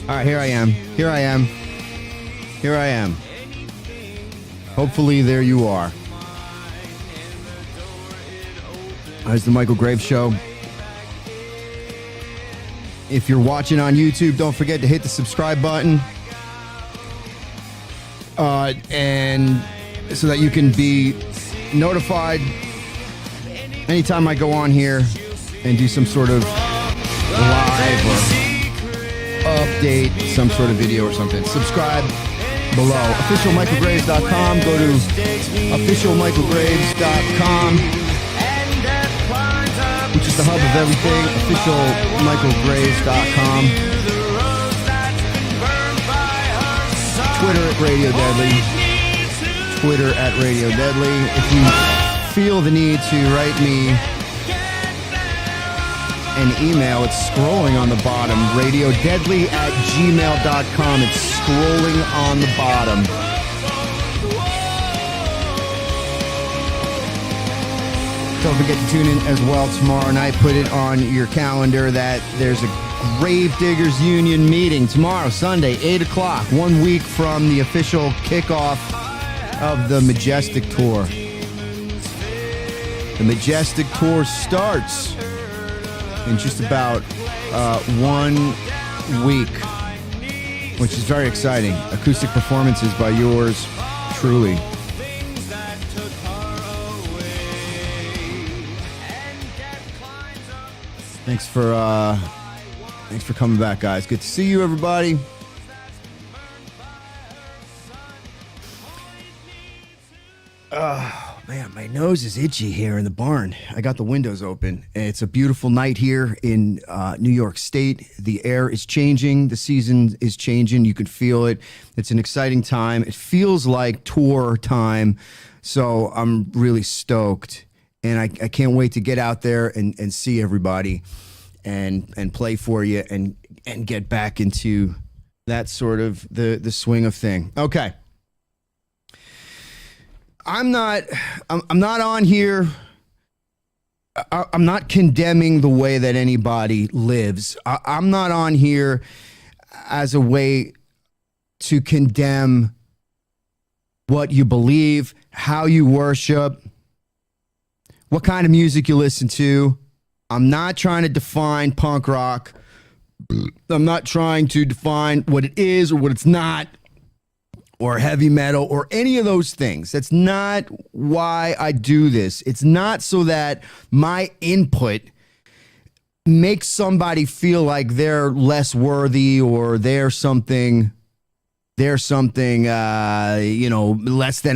All right, here I am. Here I am. Here I am. Hopefully, there you are. There's the Michale Graves Show. If you're watching on YouTube, don't forget to hit the subscribe button. And so that you can be notified anytime I go on here and do some sort of live or update, some sort of video or something. Subscribe below. OfficialMichaelGraves.com. Go to OfficialMichaelGraves.com, which is the hub of everything. OfficialMichaelGraves.com. Twitter at Radio Deadly. Twitter at Radio Deadly. If you feel the need to write me an email, it's scrolling on the bottom. RadioDeadly@gmail.com. It's scrolling on the bottom. Don't forget to tune in as well tomorrow night. Put it on your calendar that there's a Gravediggers Union meeting tomorrow, Sunday, 8 o'clock, 1 week from the official kickoff of the Majestic Tour. The Majestic Tour starts in just about 1 week, which is very exciting. Acoustic performances by yours truly. Thanks for coming back, guys. Good to see you, everybody. Man, my nose is itchy here in the barn. I got the windows open. It's a beautiful night here in New York State. The air is changing. The season is changing. You can feel it. It's an exciting time. It feels like tour time. So I'm really stoked. And I can't wait to get out there and see everybody and play for you and get back into that sort of the swing of thing. Okay. I'm not on here. I'm not condemning the way that anybody lives. I'm not on here as a way to condemn what you believe, how you worship, what kind of music you listen to. I'm not trying to define punk rock. I'm not trying to define what it is or what it's not, or heavy metal, or any of those things. That's not why I do this. It's not so that my input makes somebody feel like they're less worthy or they're something, less than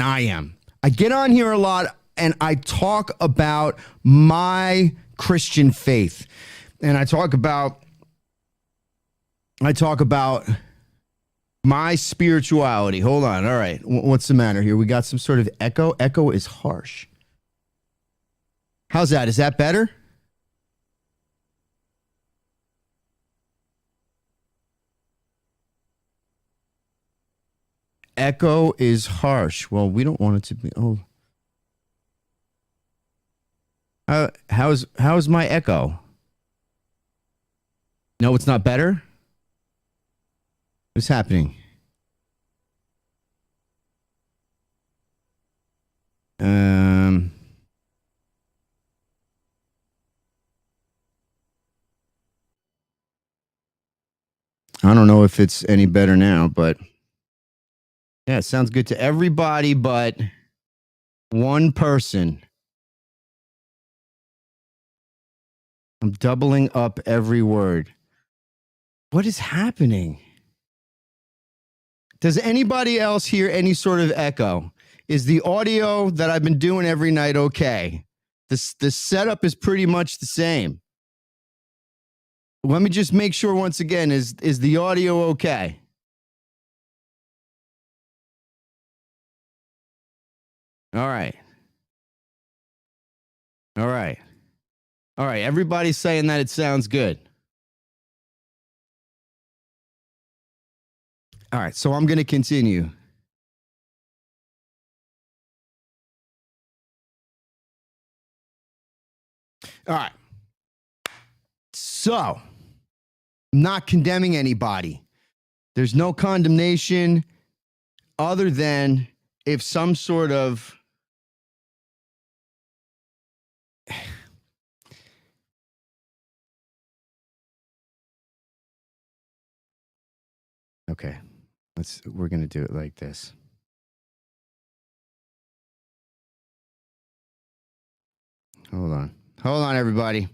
I am. I get on here a lot and I talk about my Christian faith. And I talk about my spirituality. Hold on. All right. What's the matter here? We got some sort of echo. Echo is harsh. How's that? Is that better? Echo is harsh. Well, we don't want it to be. Oh. How's my echo? No, it's not better? What's happening? I don't know if it's any better now, but Yeah, it sounds good to everybody but one person. I'm doubling up every word. What is happening? Does anybody else hear any sort of echo? Is the audio that I've been doing every night okay? The setup is pretty much the same. Let me just make sure once again, is the audio okay? All right. All right. All right. Everybody's saying that it sounds good. All right. So I'm going to continue. All right. So, I'm not condemning anybody. There's no condemnation other than if some sort of okay, we're going to do it like this. Hold on, everybody.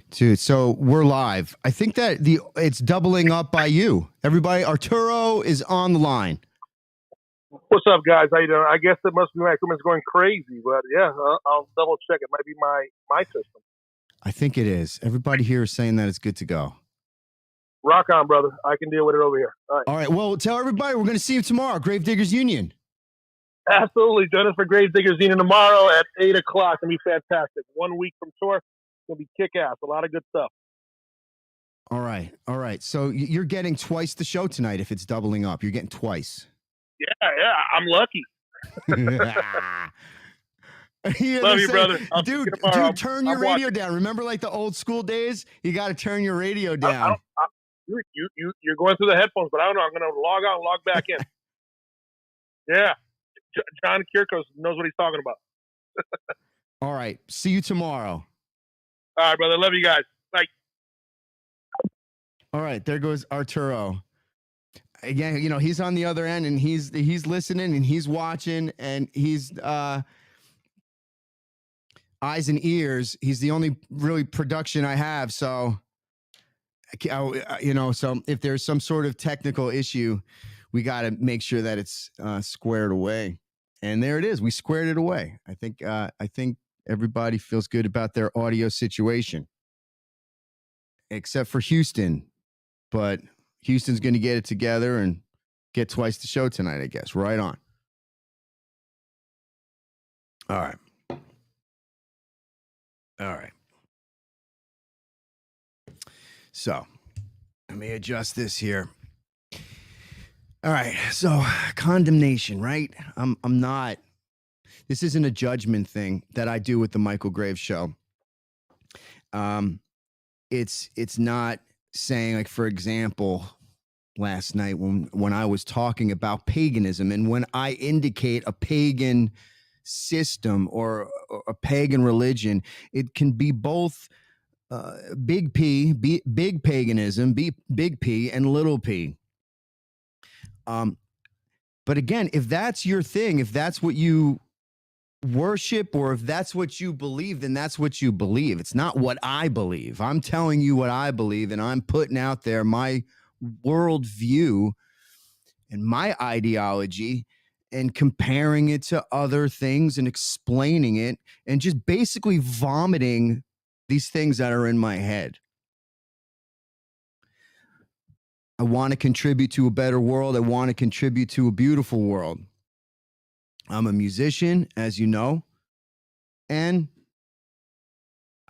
Dude, so we're live. I think that it's doubling up by you. Everybody, Arturo is on the line. What's up, guys? How you doing? I guess it must be my equipment's going crazy, but yeah, I'll double check. It might be my system. I think it is. Everybody here is saying that it's good to go. Rock on, brother. I can deal with it over here. All right. Well, tell everybody we're going to see you tomorrow, Gravediggers Union. Absolutely. Join us for Gravediggers Union tomorrow at 8 o'clock. It's going to be fantastic. 1 week from tour. It's going to be kick-ass. A lot of good stuff. All right. All right. So you're getting twice the show tonight if it's doubling up. You're getting twice. Yeah. I'm lucky. Love you, brother. Dude, turn your radio down. Remember like the old school days? You got to turn your radio down. You're going through the headphones, but I don't know. I'm going to log out and log back in. Yeah. John Kierkegaard knows what he's talking about. All right. See you tomorrow. All right, brother. Love you guys. Bye. All right. There goes Arturo. Again, you know, he's on the other end and he's listening and he's watching and he's eyes and ears. He's the only really production I have. So, you know, so if there's some sort of technical issue, we got to make sure that it's squared away. And there it is. We squared it away. I think everybody feels good about their audio situation, except for Houston. But Houston's going to get it together and get twice the show tonight, I guess. Right on. All right. All right. So let me adjust this here. All right. So condemnation, right? I'm not, this isn't a judgment thing that I do with the Michale Graves Show. It's not saying, like, for example, last night when I was talking about paganism and when I indicate a pagan system or a pagan religion, it can be both big P, big paganism, big P, and little p. But again, if that's your thing, if that's what you worship or if that's what you believe, then that's what you believe. It's not what I believe. I'm telling you what I believe, and I'm putting out there my worldview and my ideology and comparing it to other things and explaining it and just basically vomiting these things that are in my head. I want to contribute to a better world. I want to contribute to a beautiful world. I'm a musician, as you know, and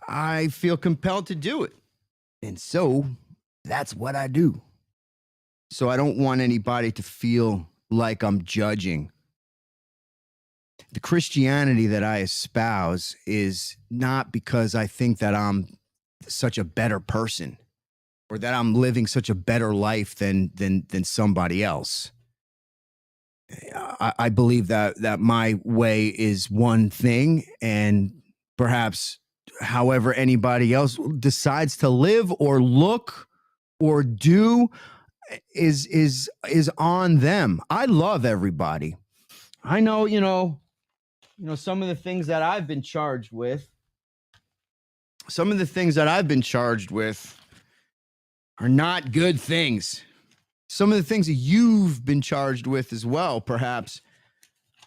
I feel compelled to do it. And so that's what I do. So I don't want anybody to feel like I'm judging. The Christianity that I espouse is not because I think that I'm such a better person or that I'm living such a better life than somebody else. I believe that my way is one thing, and perhaps however anybody else decides to live or look or do is on them. I love everybody. I know, some of the things that I've been charged with. Some of the things that I've been charged with are not good things. Some of the things that you've been charged with as well, perhaps,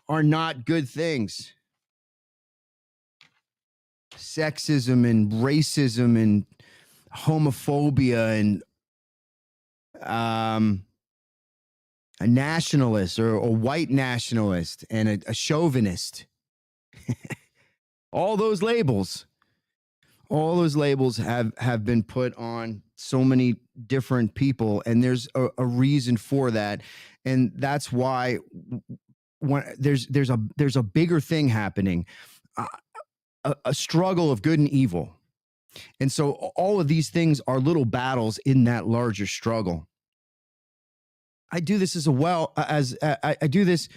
are not good things. Sexism and racism and homophobia and a nationalist or a white nationalist and a chauvinist. All those labels have been put on so many different people, and there's a reason for that. And that's why when there's a bigger thing happening, a struggle of good and evil. And so all of these things are little battles in that larger struggle. I do this as I do this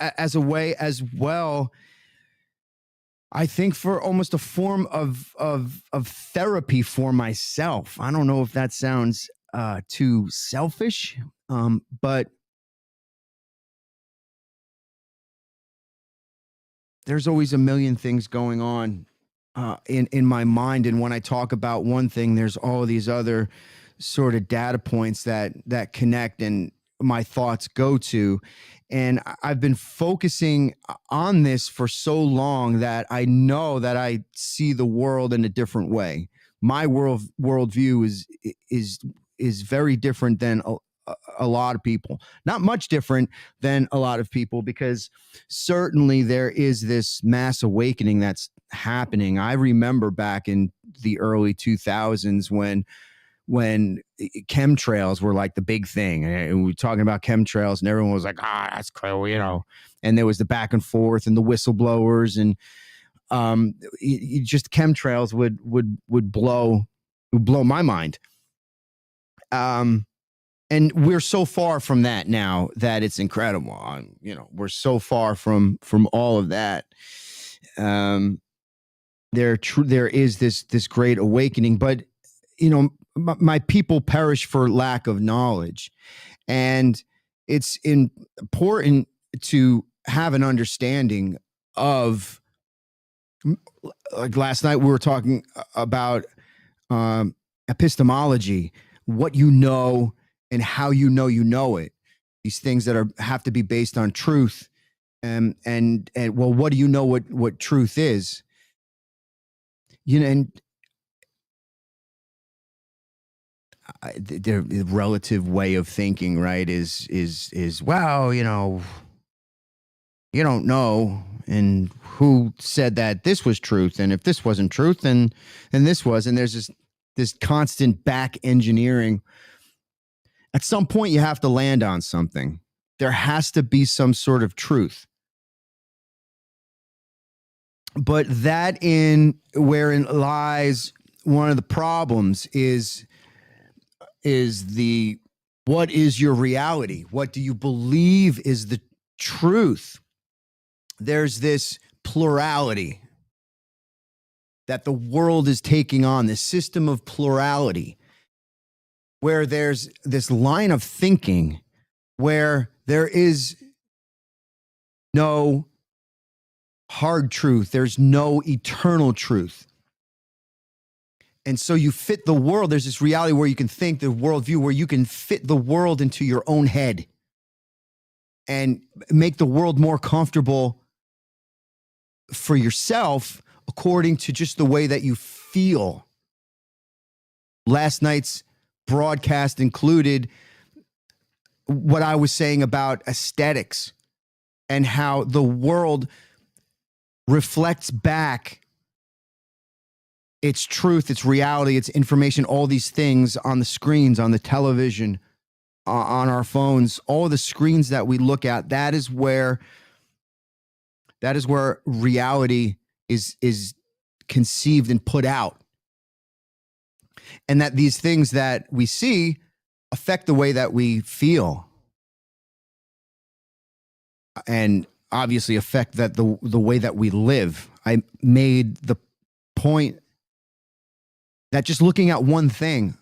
as a way as well. I think for almost a form of therapy for myself. I don't know if that sounds too selfish, but there's always a million things going on in my mind, and when I talk about one thing, there's all of these other sort of data points that connect and my thoughts go to. And I've been focusing on this for so long that I know that I see the world in a different way. My worldview is very different than a lot of people. Not much different than a lot of people, because certainly there is this mass awakening that's happening. I remember back in the early 2000s when chemtrails were like the big thing, and we were talking about chemtrails and everyone was like, that's cool, and there was the back and forth and the whistleblowers, and just chemtrails would blow my mind. And we're so far from that now that it's incredible. We're so far from all of that. There is this great awakening, but my people perish for lack of knowledge, and it's important to have an understanding of. Like last night, we were talking about epistemology, what you know and how you know it. These things that have to be based on truth, and well, what do you know what truth is? And the relative way of thinking, right, is well, you don't know, and who said that this was truth, and if this wasn't truth, then this was, and there's this constant back engineering. At some point, you have to land on something. There has to be some sort of truth. But wherein lies one of the problems is what is your reality? What do you believe is the truth? There's this plurality that the world is taking on, this system of plurality, where there's this line of thinking where there is no hard truth, there's no eternal truth. And so you fit the world. There's this reality where you can think, the worldview where you can fit the world into your own head and make the world more comfortable for yourself according to just the way that you feel. Last night's broadcast included what I was saying about aesthetics and how the world reflects back its truth, its reality, its information, all these things on the screens, on the television, on our phones, all the screens that we look at. That is where reality is conceived and put out. And that these things that we see affect the way that we feel. and obviously affect that the way that we live. I made the point that just looking at one thing,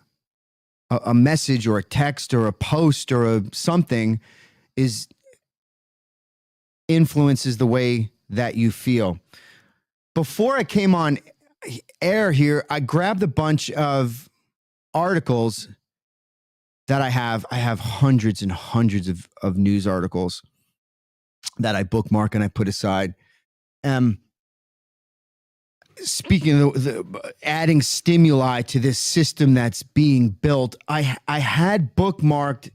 a message or a text or a post or something is influences the way that you feel. Before I came on air here, I grabbed a bunch of articles that I have. I have hundreds and hundreds of news articles that I bookmark and I put aside. Speaking of adding stimuli to this system that's being built, I had bookmarked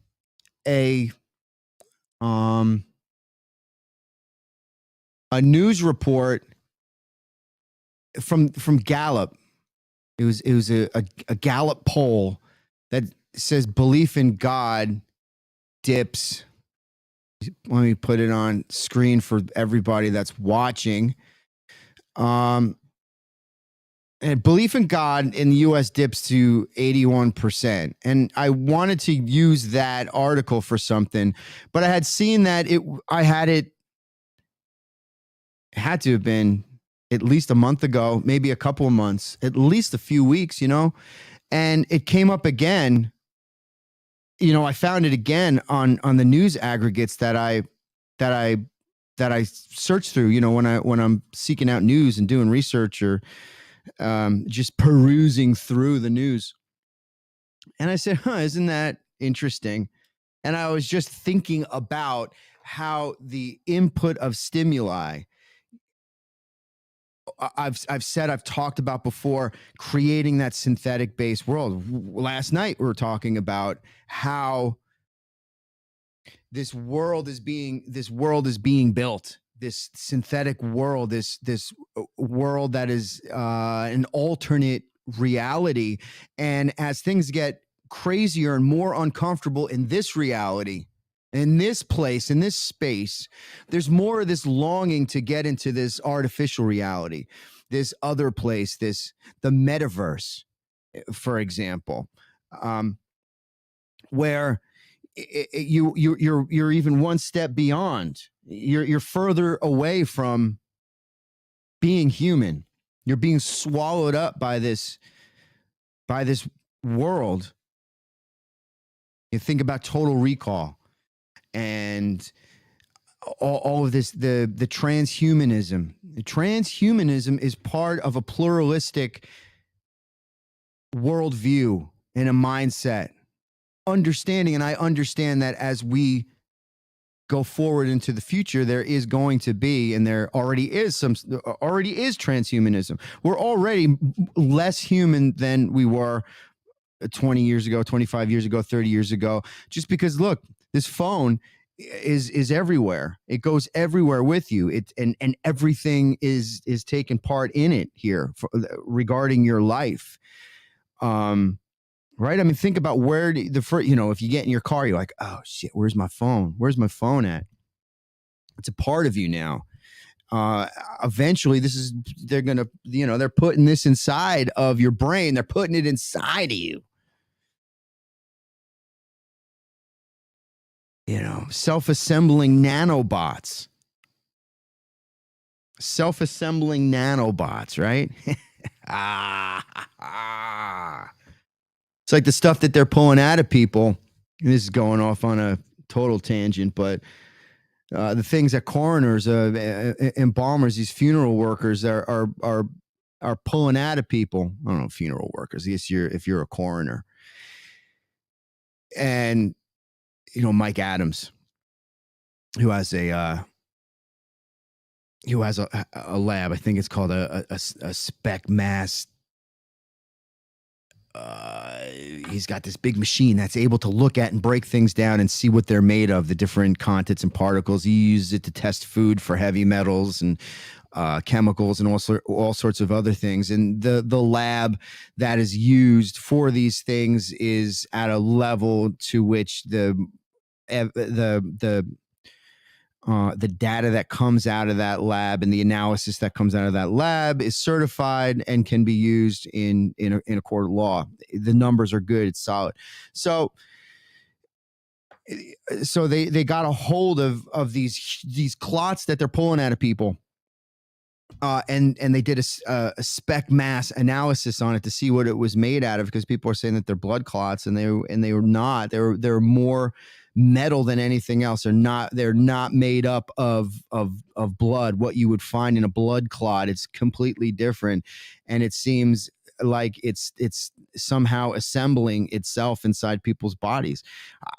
a news report from Gallup. It was a Gallup poll that says belief in God dips. Let me put it on screen for everybody that's watching. And belief in God in the U.S. dips to 81%. And I wanted to use that article for something, but I had seen that it had to have been at least a month ago, maybe a couple of months, at least a few weeks, and it came up again. I found it again on the news aggregates that I search through, when I'm seeking out news and doing research or just perusing through the news. And I said, isn't that interesting? And I was just thinking about how the input of stimuli, I've talked about before, creating that synthetic based world. Last night we were talking about how this world is being built, this synthetic world, this world that is an alternate reality. And as things get crazier and more uncomfortable in this reality, in this place, in this space, there's more of this longing to get into this artificial reality, this other place, the metaverse, for example, where you're even one step beyond. You're further away from being human. You're being swallowed up by this world. You think about Total Recall and all of this, the transhumanism. The transhumanism is part of a pluralistic worldview and a mindset. Understanding, and I understand that as we go forward into the future, there is going to be, and there already is transhumanism. We're already less human than we were 20 years ago, 25 years ago, 30 years ago, just because, look, this phone is everywhere. It goes everywhere with you. And everything is taking part in it here regarding your life. Right? I mean, think about where if you get in your car, you're like, oh shit, where's my phone? Where's my phone at? It's a part of you now. Eventually they're putting this inside of your brain. They're putting it inside of you. Self-assembling nanobots. Right? It's like the stuff that they're pulling out of people. And this is going off on a total tangent, but the things that coroners, embalmers, these funeral workers are pulling out of people. I don't know, funeral workers. If you're a coroner, and Mike Adams, who has a lab. I think it's called a spec mass. He's got this big machine that's able to look at and break things down and see what they're made of, the different contents and particles. He uses it to test food for heavy metals and chemicals and all sorts of other things. And the lab that is used for these things is at a level to which the data that comes out of that lab and the analysis that comes out of that lab is certified and can be used in a court of law. The numbers are good. It's solid. So so they got a hold of these clots that they're pulling out of people. And they did a spec mass analysis on it to see what it was made out of, because people are saying that they're blood clots, and they were not. They're more metal than anything else. They're not made up of blood. What you would find in a blood clot, it's completely different, and it seems like it's somehow assembling itself inside people's bodies.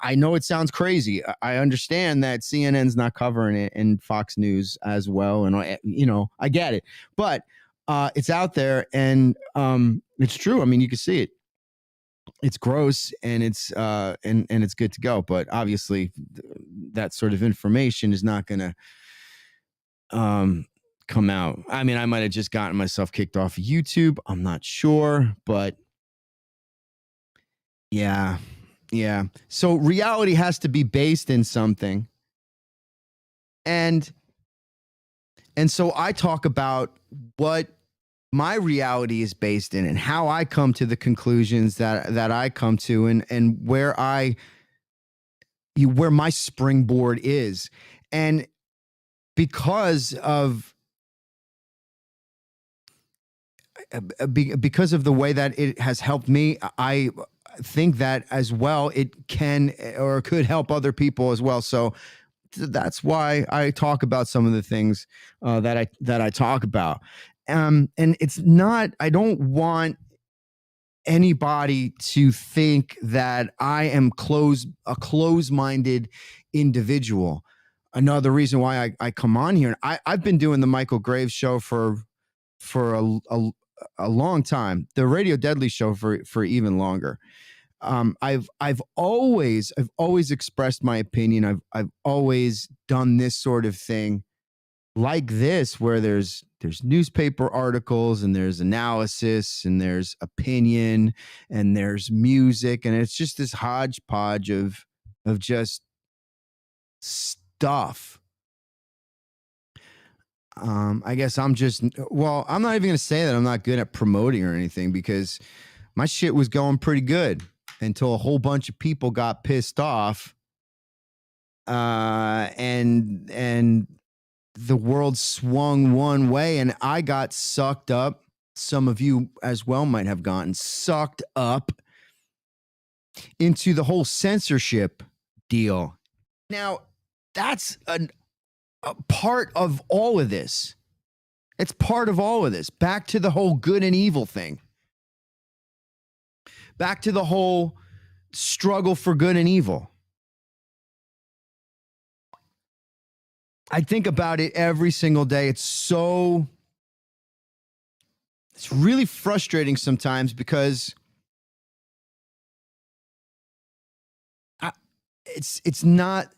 I know it sounds crazy. I understand that CNN's not covering it, and Fox News as well, and I get it, but it's out there, and it's true. I mean, you can see it. It's gross, and it's and it's good to go, but obviously that sort of information is not going to come out. I mean, I might have just gotten myself kicked off of YouTube. I'm not sure, but yeah. So reality has to be based in something. And so I talk about what my reality is based in, and how I come to the conclusions that I come to, and where my springboard is. And because of the way that it has helped me, I think that as well it can or could help other people as well. So that's why I talk about some of the things that I talk about. And it's not, I don't want anybody to think that I am a closed-minded individual. Another reason why I come on here, and I've been doing the Michale Graves Show for a long time, the Radio Deadly Show for even longer. I've always expressed my opinion. I've always done this sort of thing like this, where there's newspaper articles, and there's analysis, and there's opinion, and there's music, and it's just this hodgepodge of just stuff. I guess I'm not even going to say that I'm not good at promoting or anything, because my shit was going pretty good until a whole bunch of people got pissed off. And the world swung one way, and I got sucked up. Some of you as well might have gotten sucked up into the whole censorship deal. Now, that's a part of all of this. It's part of all of this. Back to the whole good and evil thing. Back to the whole struggle for good and evil. I think about it every single day. It's really frustrating sometimes, because it's not.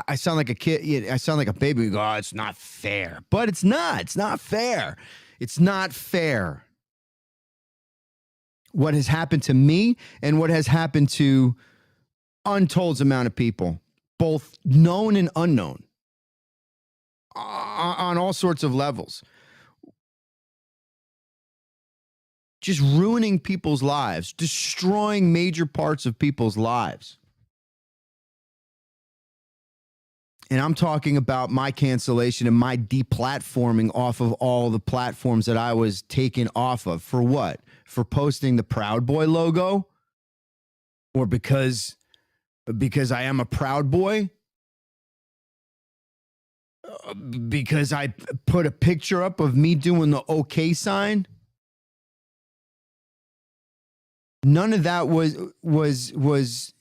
I sound like a kid. I sound like a baby. We go, oh, it's not fair. But it's not. It's not fair. It's not fair. What has happened to me, and what has happened to untold amount of people, both known and unknown, on all sorts of levels. Just ruining people's lives, destroying major parts of people's lives. And I'm talking about my cancellation and my deplatforming off of all the platforms that I was taken off of. For what? For posting the Proud Boy logo? Or because I am a Proud Boy? Because I put a picture up of me doing the OK sign? None of that was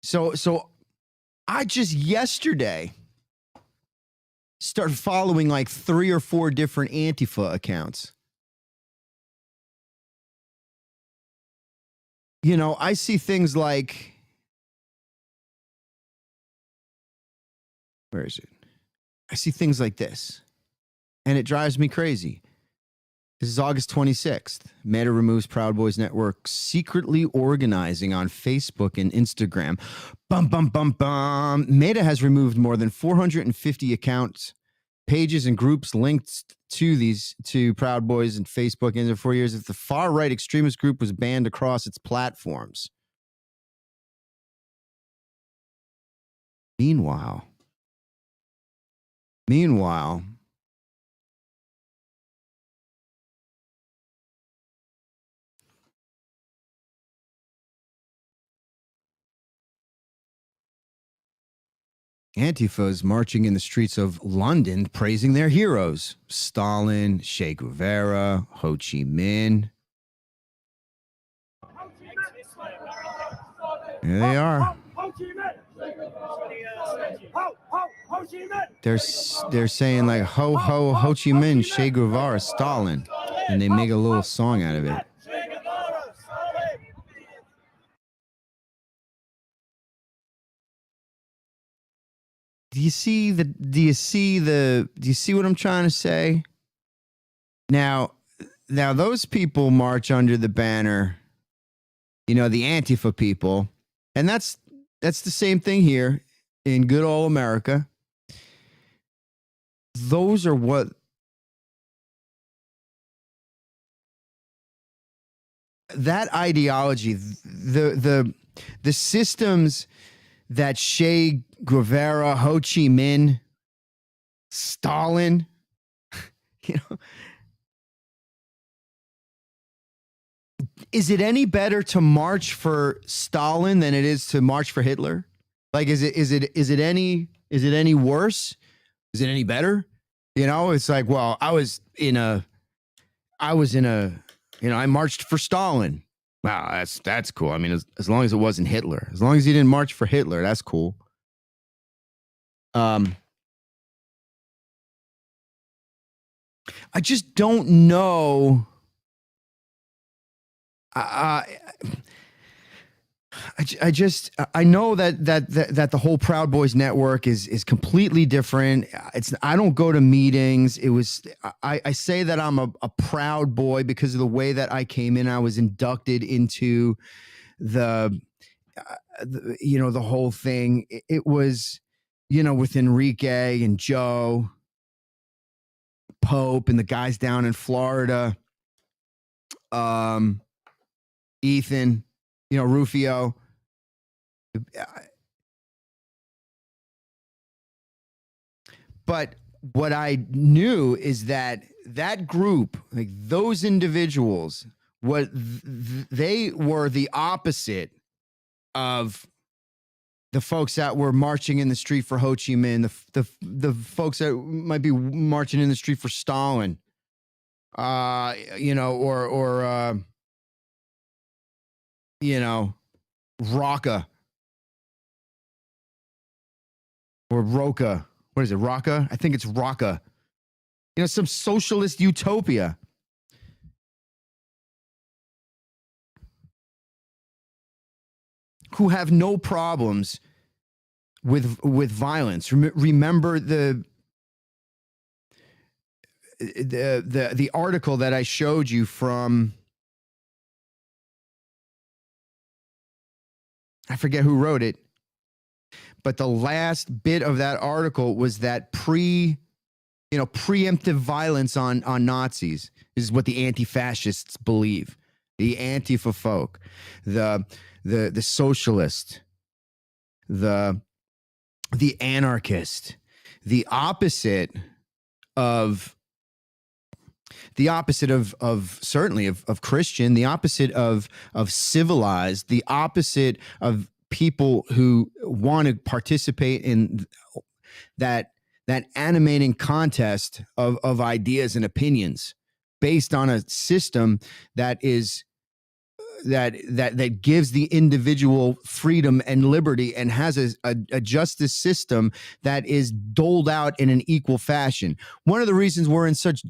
so I just yesterday started following like 3 or 4 different Antifa accounts. You know, I see things like, where is it? I see things like this, and it drives me crazy. This is August 26th. Meta removes Proud Boys Network secretly organizing on Facebook and Instagram. Bum, bum, bum, bum. Meta has removed more than 450 accounts, pages, and groups linked to Proud Boys and Facebook in 4 years. If the far-right extremist group was banned across its platforms. Meanwhile, Antifa is marching in the streets of London praising their heroes. Stalin, Che Guevara, Ho Chi Minh. Here they are. They're saying like Ho Chi Minh, Che Guevara, Stalin, and they make a little song out of it. Do you see what I'm trying to say? Now those people march under the banner, the Antifa people, and that's the same thing here in good old America. Those are what that ideology, the systems that Che Guevara, Ho Chi Minh, Stalin, is it any better to march for Stalin than it is to march for Hitler? Like, is it any worse? Is it any better? It's like, well, I marched for Stalin. Wow, that's cool. I mean, as long as it wasn't Hitler, as long as he didn't march for Hitler, that's cool. I just don't know. I know that the whole Proud Boys network is completely different. I don't go to meetings. I say that I'm a Proud Boy because of the way that I came in. I was inducted into the whole thing. It was, with Enrique and Joe Pope and the guys down in Florida, Ethan, Rufio. But what I knew is that group, like those individuals, they were the opposite of the folks that were marching in the street for Ho Chi Minh, the folks that might be marching in the street for Stalin, Raqqa or Roca. What is it, Raqqa? I think it's Raqqa. Some socialist utopia. Who have no problems with violence. Remember the article that I showed you from, I forget who wrote it, but the last bit of that article was that preemptive violence on Nazis is what the anti-fascists believe. The Antifa folk, the socialist, the anarchist, the opposite of certainly of Christian, the opposite of civilized, the opposite of people who want to participate in that animating contest of ideas and opinions based on a system that gives the individual freedom and liberty and has a justice system that is doled out in an equal fashion. One of the reasons we're in such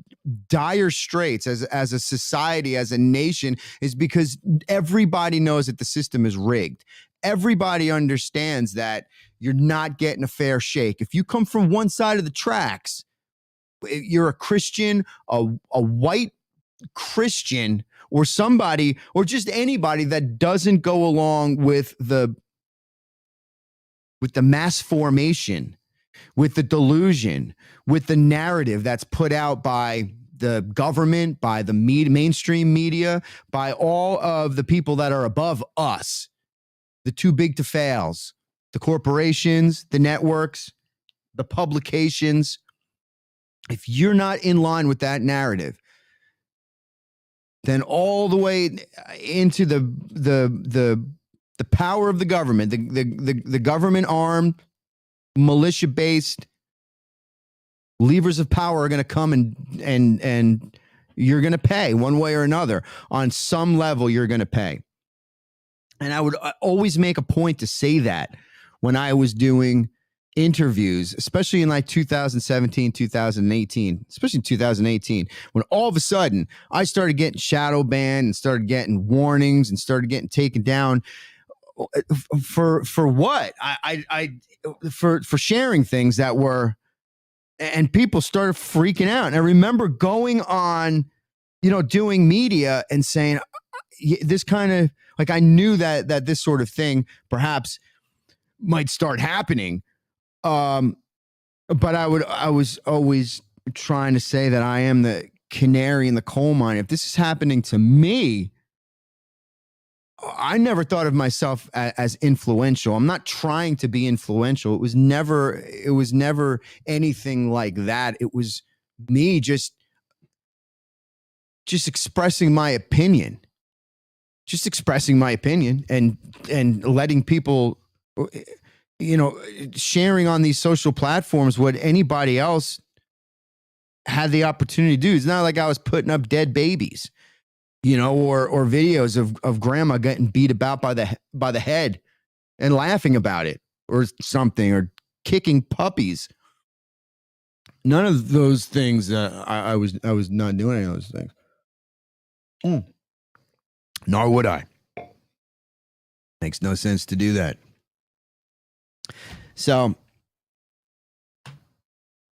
dire straits as a society, as a nation, is because everybody knows that the system is rigged. Everybody understands that you're not getting a fair shake. If you come from one side of the tracks, you're a Christian, a white Christian, or somebody, or just anybody that doesn't go along with the mass formation, with the delusion, with the narrative that's put out by the government, by the mainstream media, by all of the people that are above us, the too big to fails, the corporations, the networks, the publications, if you're not in line with that narrative, then all the way into the power of the government, the government armed, militia based levers of power are going to come and you're going to pay one way or another. On some level, you're going to pay. And I would always make a point to say that when I was doing interviews, especially in like 2017, 2018, especially in 2018, when all of a sudden I started getting shadow banned and started getting warnings and started getting taken down for what? For sharing things that were, and people started freaking out. And I remember going on, doing media and saying this kind of, like, I knew that this sort of thing perhaps might start happening. But I was always trying to say that I am the canary in the coal mine. If this is happening to me, I never thought of myself as influential. I'm not trying to be influential. It was never anything like that. It was me just expressing my opinion. Just expressing my opinion and letting people, sharing on these social platforms what anybody else had the opportunity to do. It's not like I was putting up dead babies, or videos of grandma getting beat about by the head and laughing about it or something, or kicking puppies. None of those things. I was not doing any of those things. Nor would I. Makes no sense to do that. So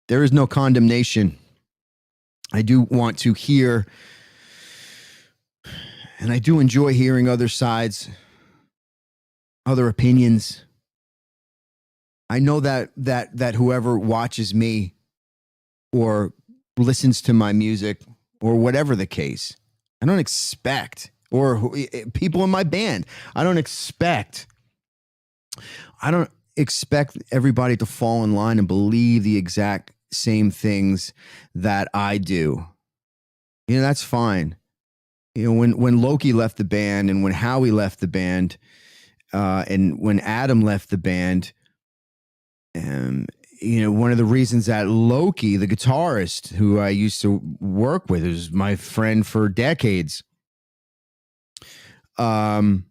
there is no condemnation. I do want to hear, and I do enjoy hearing other sides, other opinions. I know that whoever watches me or listens to my music or whatever the case, I don't expect, or people in my band, I don't expect everybody to fall in line and believe the exact same things that I do. That's fine. When Loki left the band, and when Howie left the band, and when Adam left the band, one of the reasons that Loki, the guitarist who I used to work with, is my friend for decades. One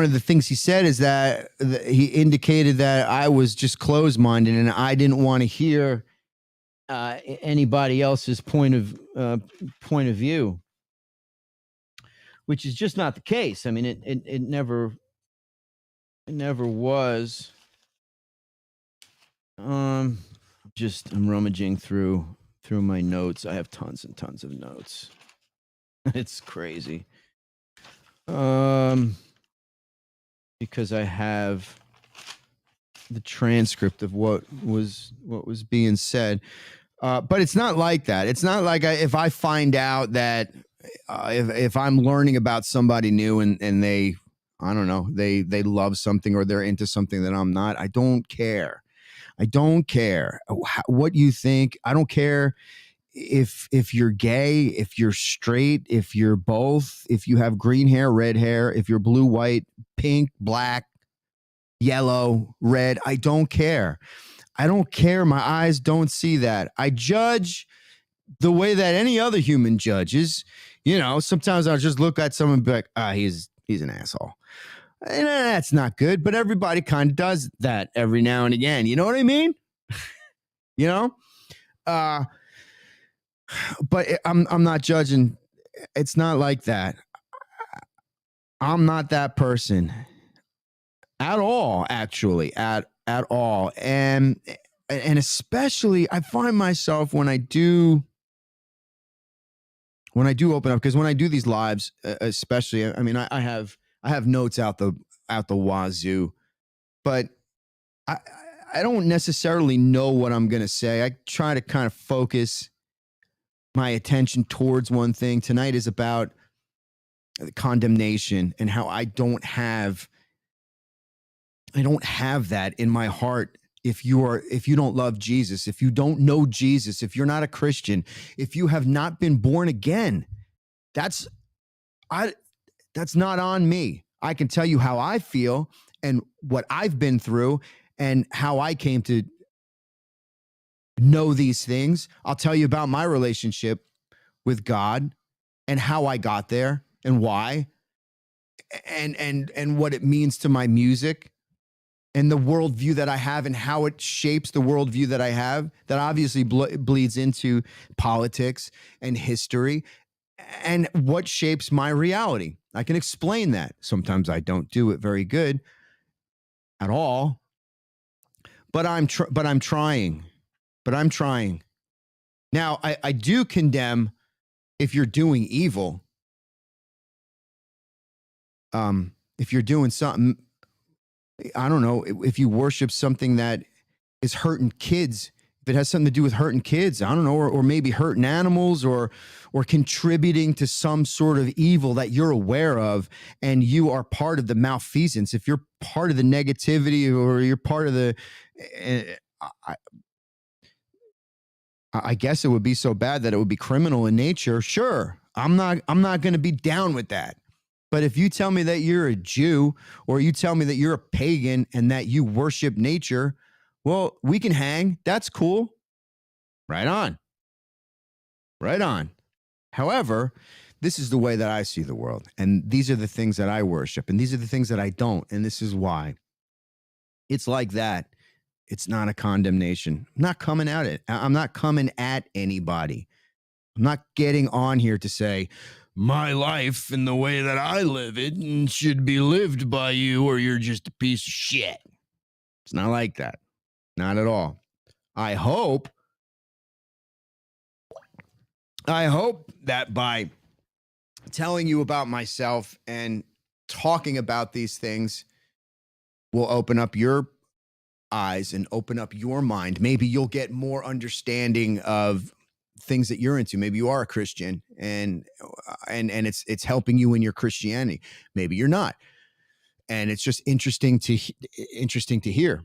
of the things he said is that he indicated that I was just closed-minded and I didn't want to hear anybody else's point of view, which is just not the case. I mean, it never was. I'm rummaging through my notes. I have tons and tons of notes. It's crazy. Because I have the transcript of what was being said. But it's not like that. It's not like if I find out that if I'm learning about somebody new and they, I don't know, they love something or they're into something that I'm not, I don't care. I don't care what you think. I don't care if you're gay, if you're straight, if you're both, if you have green hair, red hair, if you're blue, white, pink, black, yellow, red. I don't care. I don't care. My eyes don't see that. I judge the way that any other human judges. Sometimes I'll just look at someone and be like, he's an asshole. And that's not good, but everybody kind of does that every now and again. You know what I mean? But I'm not judging. It's not like that. I'm not that person at all, actually, at all. And especially I find myself when I do open up, because when I do these lives, especially, I mean, I have notes out the wazoo, but I don't necessarily know what I'm going to say. I try to kind of focus my attention towards one thing. Tonight is about condemnation and how I don't have I don't have that in my heart. If you don't love Jesus, if you don't know Jesus, if you're not a Christian, if you have not been born again, that's not on me. I can tell you how I feel and what I've been through and how I came to know these things. I'll tell you about my relationship with God and how I got there and why and what it means to my music and the worldview that I have and how it shapes the worldview that I have that obviously bleeds into politics and history and what shapes my reality. I can explain that. Sometimes I don't do it very good at all, but I'm trying. But I'm trying. Now, I do condemn if you're doing evil. If you're doing something, I don't know, if you worship something that is hurting kids, if it has something to do with hurting kids, I don't know, or maybe hurting animals or contributing to some sort of evil that you're aware of and you are part of the malfeasance, if you're part of the negativity or you're part of the, I guess it would be so bad that it would be criminal in nature. Sure. I'm not going to be down with that. But if you tell me that you're a Jew or you tell me that you're a pagan and that you worship nature, well, we can hang. That's cool. Right on. Right on. However, this is the way that I see the world. And these are the things that I worship. And these are the things that I don't. And this is why. It's like that. It's not a condemnation. I'm not coming at it. I'm not coming at anybody. I'm not getting on here to say, my life and the way that I live it should be lived by you or you're just a piece of shit. It's not like that. Not at all. I hope that by telling you about myself and talking about these things will open up your eyes and open up your mind. Maybe you'll get more understanding of things that you're into. Maybe you are a Christian and it's helping you in your Christianity. Maybe you're not. And it's just interesting to hear.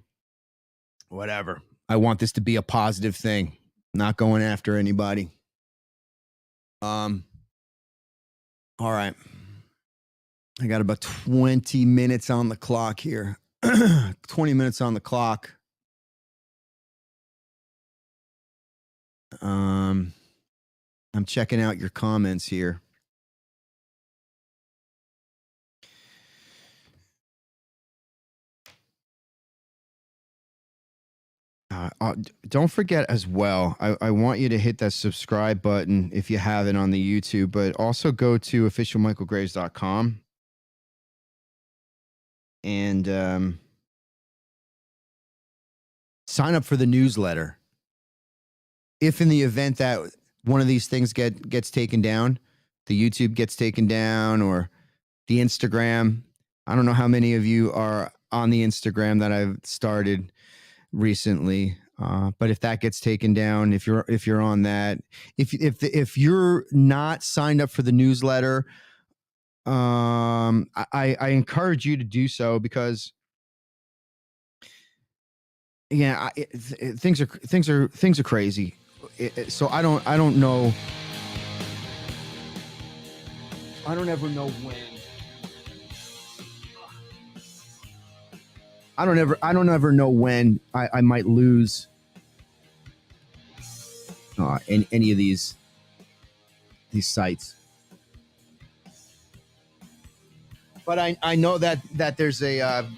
Whatever. I want this to be a positive thing. Not going after anybody. All right. I got about 20 minutes on the clock here. 20 minutes on the clock. I'm checking out your comments here. Don't forget as well, I want you to hit that subscribe button if you haven't on the YouTube, but also go to officialmichaelgraves.com and sign up for the newsletter. If in the event that one of these things gets taken down, the YouTube gets taken down or the Instagram, I don't know how many of you are on the Instagram that I've started recently. But if that gets taken down, if you're on that, if you're not signed up for the newsletter, I encourage you to do so because things are crazy. So I don't know. I don't ever know when. I don't ever know when I might lose any of these sites. But I know that there's a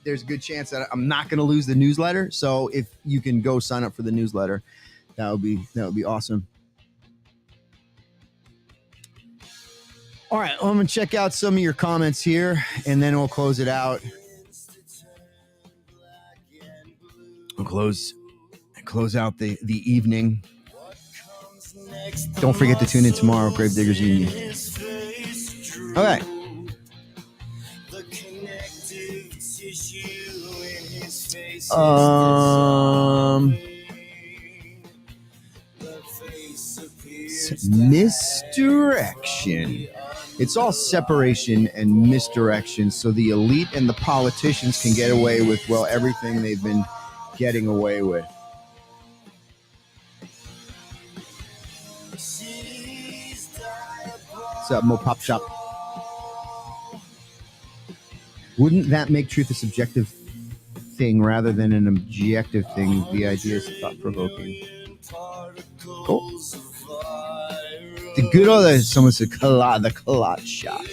good chance that I'm not going to lose the newsletter. So if you can go sign up for the newsletter, that would be awesome. All right, I'm going to check out some of your comments here, and then we'll close it out. We'll close out the evening. Don't forget to tune in tomorrow, Gravediggers Union. Okay. Misdirection. It's all separation and misdirection so the elite and the politicians can get away with, well, everything they've been getting away with. What's up, Mo Pop Shop? Wouldn't that make truth a subjective thing rather than an objective thing? The idea is thought-provoking. Cool. The good old, someone said, the collage shot.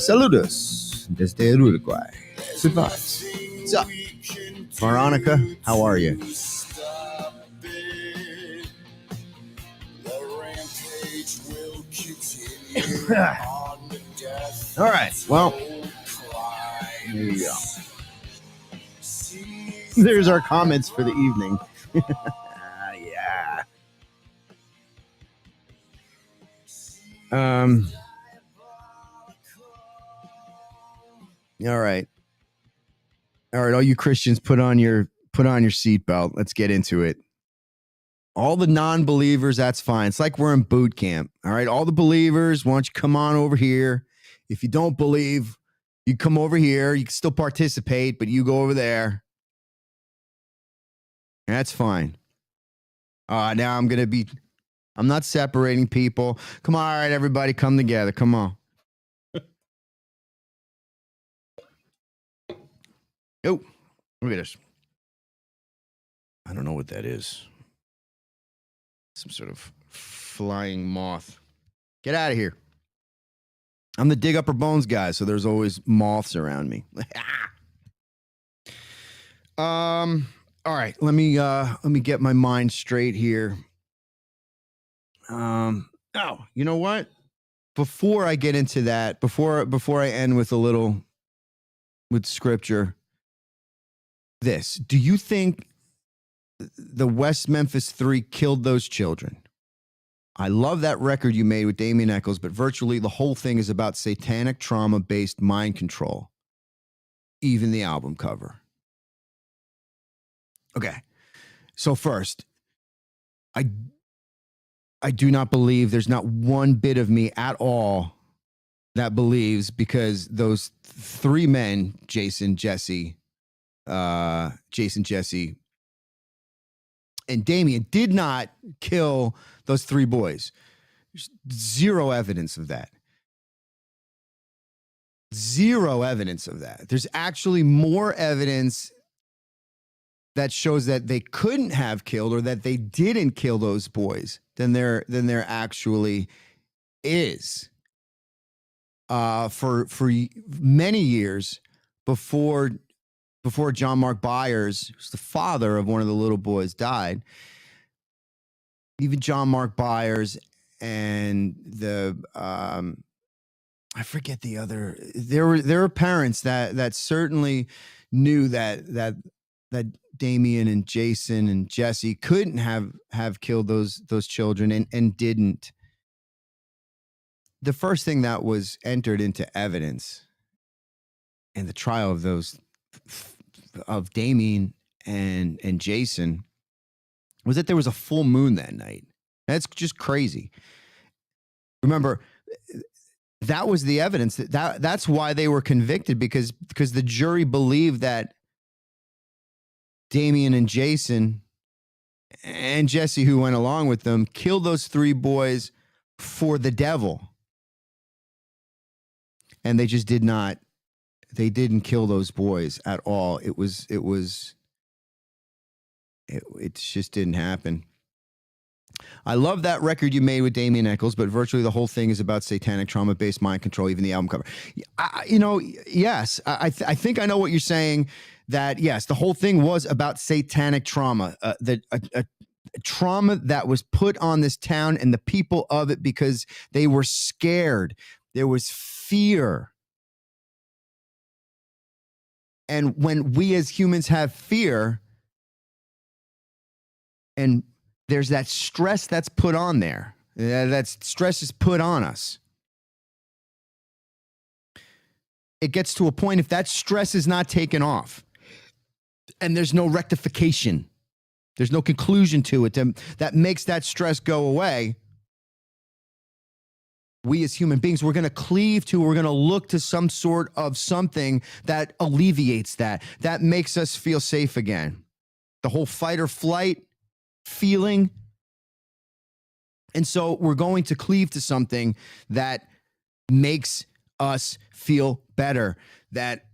Saludos desde Uruguay. Survives. What's up? Veronica, how are you? All right, well, there you go. There's our comments for the evening. Yeah. All right. All you Christians, put on your seatbelt. Let's get into it. All the non-believers, that's fine. It's like we're in boot camp. All right. All the believers, why don't you come on over here? If you don't believe, you come over here. You can still participate, but you go over there. That's fine. Now I'm not separating people. Come on, all right, everybody, come together. Come on. Oh, look at this. I don't know what that is. Some sort of flying moth. Get out of here. I'm the dig upper bones guy, so there's always moths around me. All right, let me get my mind straight here. Oh, you know what? Before I get into that, before I end with with scripture, do you think the West Memphis 3 killed those children? I love that record you made with Damien Echols, but virtually the whole thing is about satanic trauma-based mind control. Even the album cover. Okay. So first, I do not believe, there's not one bit of me at all that believes, because those 3 men, Jason, Jesse, and Damien, did not kill those 3 boys. There's zero evidence of that. Zero evidence of that. There's actually more evidence that shows that they couldn't have killed, or that they didn't kill those boys, than there actually is. For many years before John Mark Byers, who's the father of one of the little boys, died, even John Mark Byers and I forget the other. There were parents that certainly knew that Damien and Jason and Jesse couldn't have killed those children, and didn't. The first thing that was entered into evidence in the trial of Damien and Jason was that there was a full moon that night. That's just crazy. Remember, that was the evidence that's why they were convicted, because the jury believed that Damien and Jason and Jesse, who went along with them, killed those 3 boys for the devil. And they just didn't kill those boys at all. It just didn't happen. I love that record you made with Damien Echols, but virtually the whole thing is about satanic trauma-based mind control, even the album cover. Yes, I think I know what you're saying, that yes, the whole thing was about satanic trauma, a trauma that was put on this town and the people of it because they were scared. There was fear. And when we as humans have fear, and there's that stress that's put on there, that stress is put on us, it gets to a point, if that stress is not taken off and there's no rectification, There's no conclusion to it that makes that stress go away. We as human beings, we're going to cleave to, we're going to look to some sort of something that alleviates that makes us feel safe again. The whole fight or flight feeling. And so we're going to cleave to something that makes us feel better, that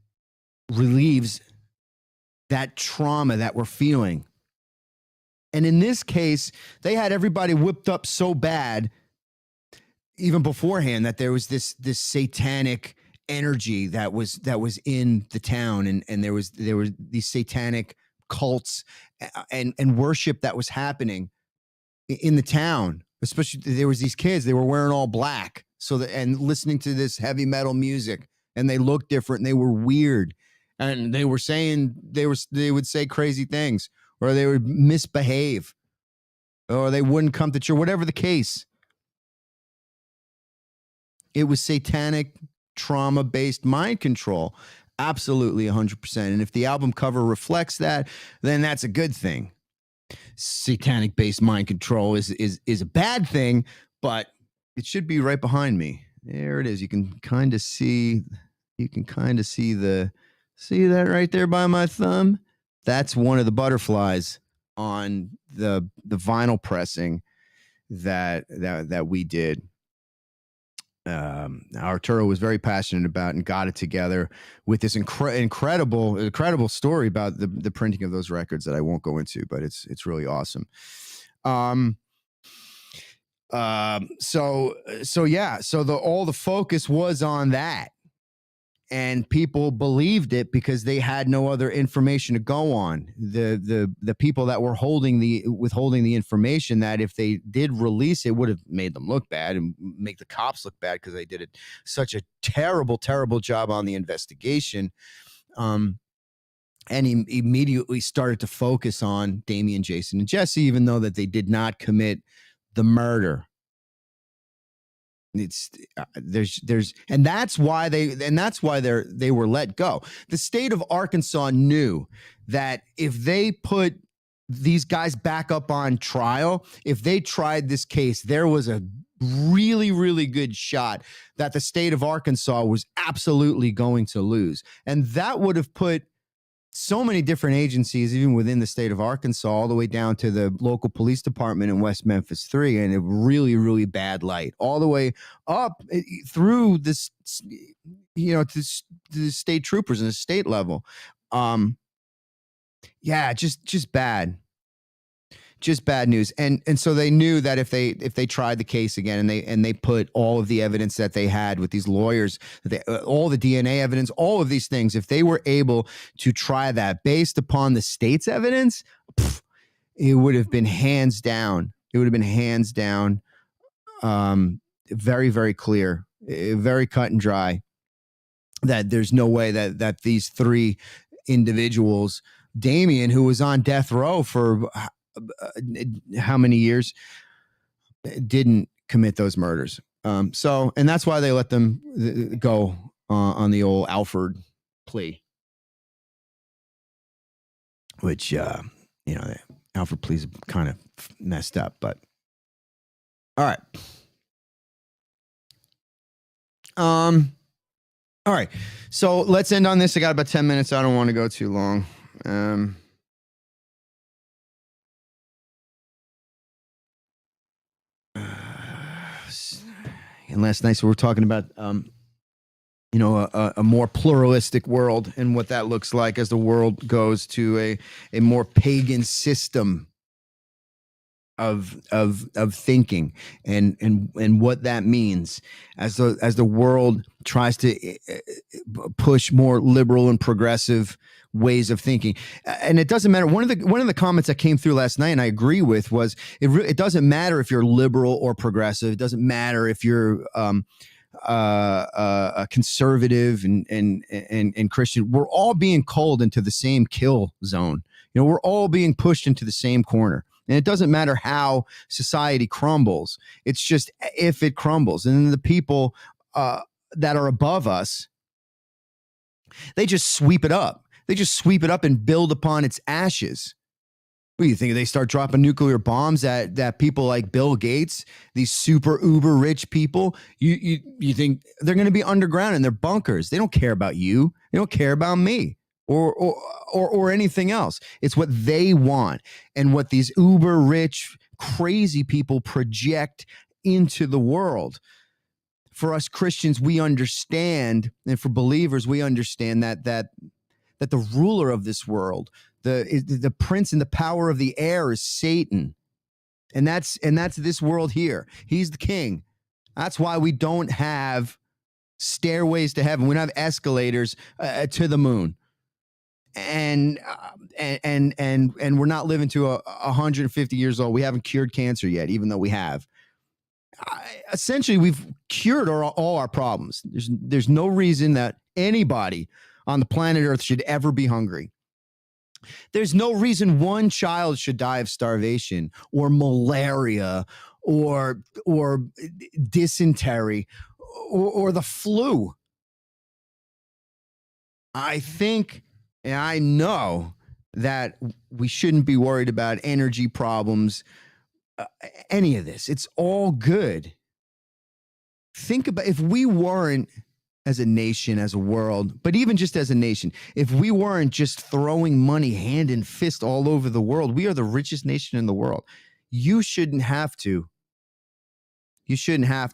relieves that trauma that we're feeling. And in this case, they had everybody whipped up so bad, even beforehand, that there was this satanic energy that was in the town, and there were these satanic cults and worship that was happening in the town. Especially there was these kids, they were wearing all black, and listening to this heavy metal music, and they looked different and they were weird, and they were saying they would say crazy things, or they would misbehave, or they wouldn't come to church, whatever the case. It was satanic trauma-based mind control. Absolutely 100%. And if the album cover reflects that, then that's a good thing. Satanic-based mind control is a bad thing, but it should be right behind me. There it is. You can kind of see see that right there by my thumb? That's one of the butterflies on the vinyl pressing that we did. Arturo was very passionate about and got it together with this incredible story about the printing of those records that I won't go into, but it's really awesome. So all the focus was on that, and people believed it because they had no other information to go on. The people that were withholding the information, that if they did release it, would have made them look bad and make the cops look bad because they did such a terrible job on the investigation. And he immediately started to focus on Damien, Jason, and Jesse, even though that they did not commit the murder. And that's why they were let go. The state of Arkansas knew that if they put these guys back up on trial, if they tried this case, there was a really, really good shot that the state of Arkansas was absolutely going to lose. And that would have put so many different agencies, even within the state of Arkansas, all the way down to the local police department in West Memphis 3, in a really, really bad light, all the way up through this, to the state troopers and the state level. Just bad news. And so they knew that if they tried the case again, and they put all of the evidence that they had with these lawyers, all the DNA evidence, all of these things, if they were able to try that based upon the state's evidence, it would have been hands down. Very, very clear, very cut and dry, that there's no way that these three individuals, Damien, who was on death row for how many years, didn't commit those murders. And that's why they let them go on the old Alford plea, which, the Alford plea is kind of messed up, but all right. All right. So let's end on this. I got about 10 minutes. I don't want to go too long. And last night, so we're talking about, a more pluralistic world and what that looks like as the world goes to a more pagan system of thinking, and what that means as the world tries to push more liberal and progressive ways of thinking. And it doesn't matter. One of the comments that came through last night, and I agree with, was it doesn't matter if you're liberal or progressive. It doesn't matter if you're a conservative and Christian. We're all being called into the same kill zone. We're all being pushed into the same corner. And it doesn't matter how society crumbles. It's just if it crumbles. And then the people that are above us, they just sweep it up. They just sweep it up and build upon its ashes. What do you think? They start dropping nuclear bombs at people like Bill Gates, these super uber rich people. You think they're going to be underground in their bunkers? They don't care about you. They don't care about me or anything else. It's what they want and what these uber rich, crazy people project into the world. For us Christians, we understand, and for believers, we understand that the ruler of this world, the prince and the power of the air is Satan. And that's this world here. He's the king. That's why we don't have stairways to heaven. We don't have escalators to the moon. And we're not living to 150 years old. We haven't cured cancer yet, even though we have. Essentially, we've cured all our problems. There's no reason that anybody on the planet Earth should ever be hungry. There's no reason one child should die of starvation or malaria or dysentery or the flu. I think and I know that we shouldn't be worried about energy problems, any of this. It's all good. Think about if we weren't, as a nation, as a world, but even just as a nation, if we weren't just throwing money hand and fist all over the world, we are the richest nation in the world. You shouldn't have to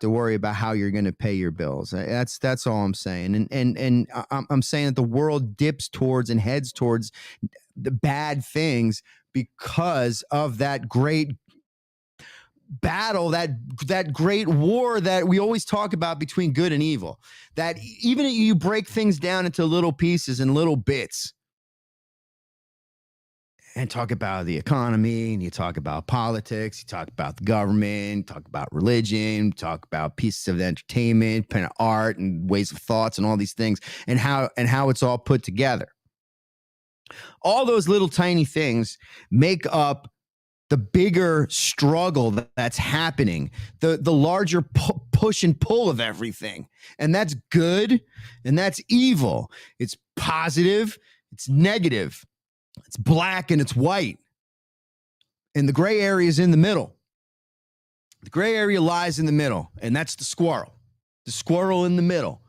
worry about how you're going to pay your bills. That's all I'm saying. And I'm saying that the world dips towards and heads towards the bad things because of that great battle, that great war that we always talk about between good and evil. That even if you break things down into little pieces and little bits and talk about the economy, and you talk about politics, you talk about the government, you talk about religion, you talk about pieces of entertainment, kind of art and ways of thoughts and all these things, and how it's all put together. All those little tiny things make up the bigger struggle that's happening, the larger push and pull of everything. And that's good and that's evil. It's positive, it's negative, it's black and it's white. And the gray area is in the middle. The gray area lies in the middle, and that's the squirrel in the middle.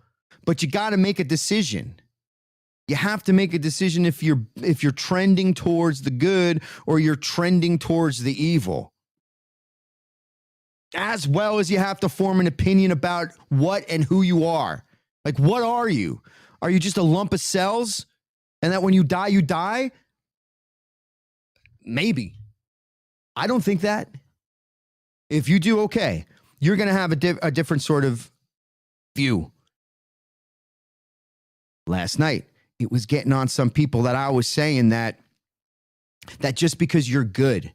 But you got to make a decision. You have to make a decision if you're trending towards the good or you're trending towards the evil. As well as you have to form an opinion about what and who you are. Like, what are you? Are you just a lump of cells? And that when you die, you die? Maybe. I don't think that. If you do, okay. You're going to have a different sort of view. Last night, it was getting on some people that I was saying that just because you're good,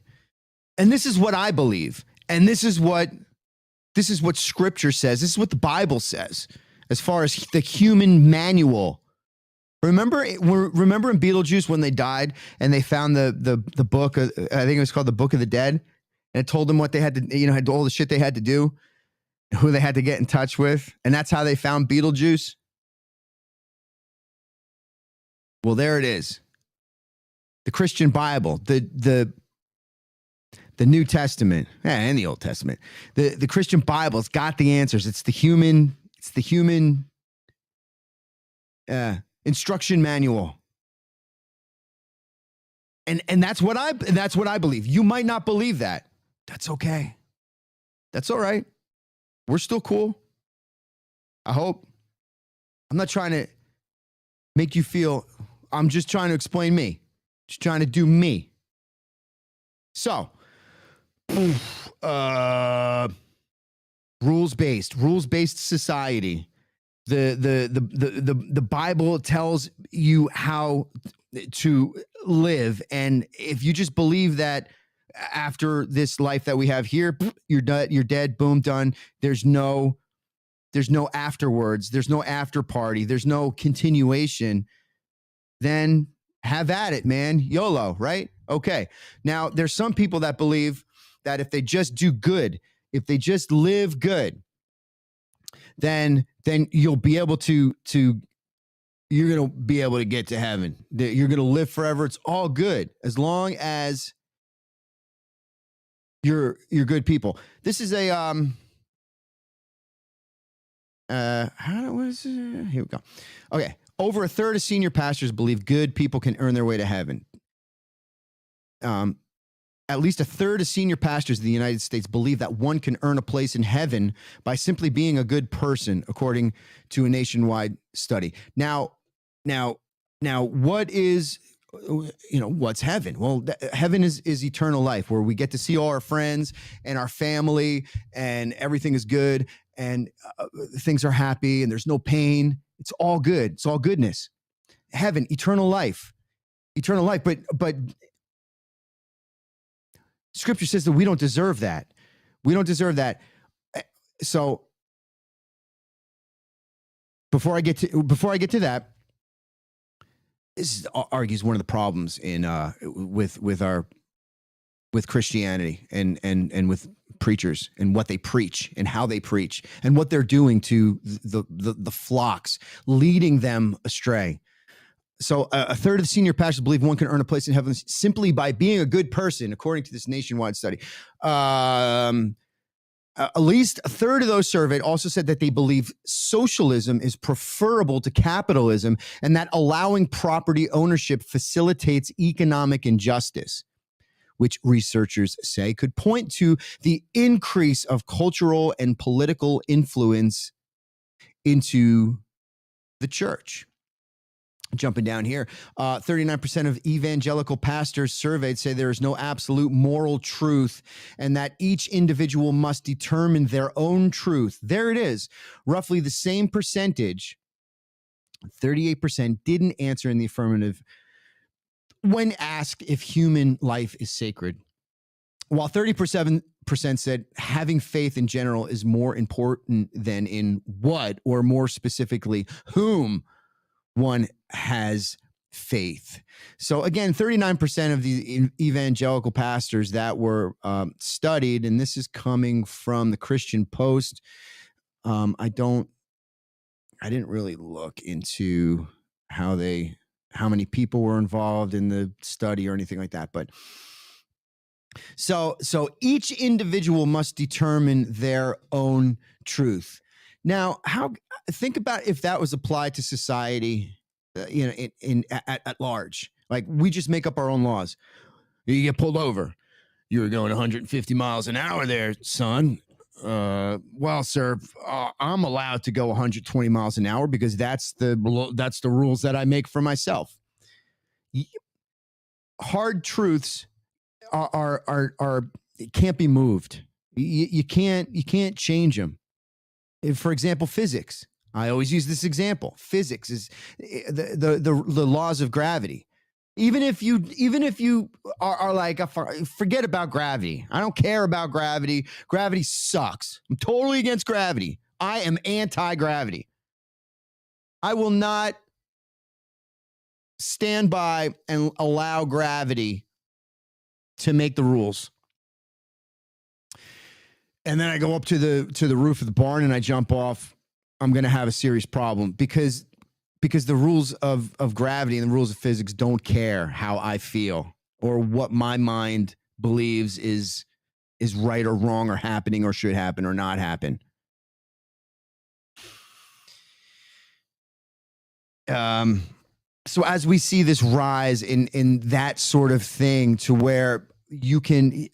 and this is what I believe, and this is what Scripture says, this is what the Bible says, as far as the human manual. Remember in Beetlejuice when they died and they found the book, I think it was called the Book of the Dead, and it told them what they had to, had all the shit they had to do, who they had to get in touch with, and that's how they found Beetlejuice. Well, there it is. The Christian Bible, the New Testament, and the Old Testament. The Christian Bible's got the answers. It's the human instruction manual. And that's what I believe. You might not believe that. That's okay. That's all right. We're still cool. I hope. I'm not trying to make you feel, I'm just trying to explain me. Just trying to do me. So, rules-based society. The Bible tells you how to live, and if you just believe that after this life that we have here, you're dead, boom, done. There's no afterwards. There's no after party. There's no continuation. Then have at it, man. YOLO, right? Okay. Now, there's some people that believe that if they just do good, if they just live good, then you'll be able to you're going to be able to get to heaven. You're going to live forever. It's all good as long as you're good people. This is a here we go. Okay. Over a third of senior pastors believe good people can earn their way to heaven. At least a third of senior pastors in the United States believe that one can earn a place in heaven by simply being a good person, according to a nationwide study. Now, what is, what's heaven? Well, heaven is eternal life, where we get to see all our friends and our family, and everything is good, and things are happy, and there's no pain. It's all good. It's all goodness. Heaven, eternal life. But Scripture says that we don't deserve that. We don't deserve that. So before I get to that, this argues one of the problems in with Christianity and with preachers and what they preach and how they preach and what they're doing to the flocks, leading them astray. So a third of the senior pastors believe one can earn a place in heaven simply by being a good person, according to this nationwide study. At least a third of those surveyed also said that they believe socialism is preferable to capitalism and that allowing property ownership facilitates economic injustice, which researchers say could point to the increase of cultural and political influence into the church. Jumping down here, 39% of evangelical pastors surveyed say there is no absolute moral truth and that each individual must determine their own truth. There it is. Roughly the same percentage, 38%, didn't answer in the affirmative when asked if human life is sacred, while 30% said having faith in general is more important than in what, or more specifically, whom one has faith. So again, 39% of the evangelical pastors that were studied, and this is coming from the Christian Post. I didn't really look into how many people were involved in the study or anything like that, but so each individual must determine their own truth. Now, think about if that was applied to society, at large. Like, we just make up our own laws. You get pulled over. You were going 150 miles an hour there, son. Well, sir, I'm allowed to go 120 miles an hour because that's the rules that I make for myself. Hard truths are can't be moved. You can't change them. For example, physics. I always use this example. Physics is the laws of gravity. Even if you are like, forget about gravity. I don't care about gravity. Gravity sucks. I'm totally against gravity. I am anti-gravity. I will not stand by and allow gravity to make the rules. And then I go up to the roof of the barn and I jump off. I'm going to have a serious problem because the rules of gravity and the rules of physics don't care how I feel or what my mind believes is right or wrong or happening or should happen or not happen. So as we see this rise in that sort of thing to where you can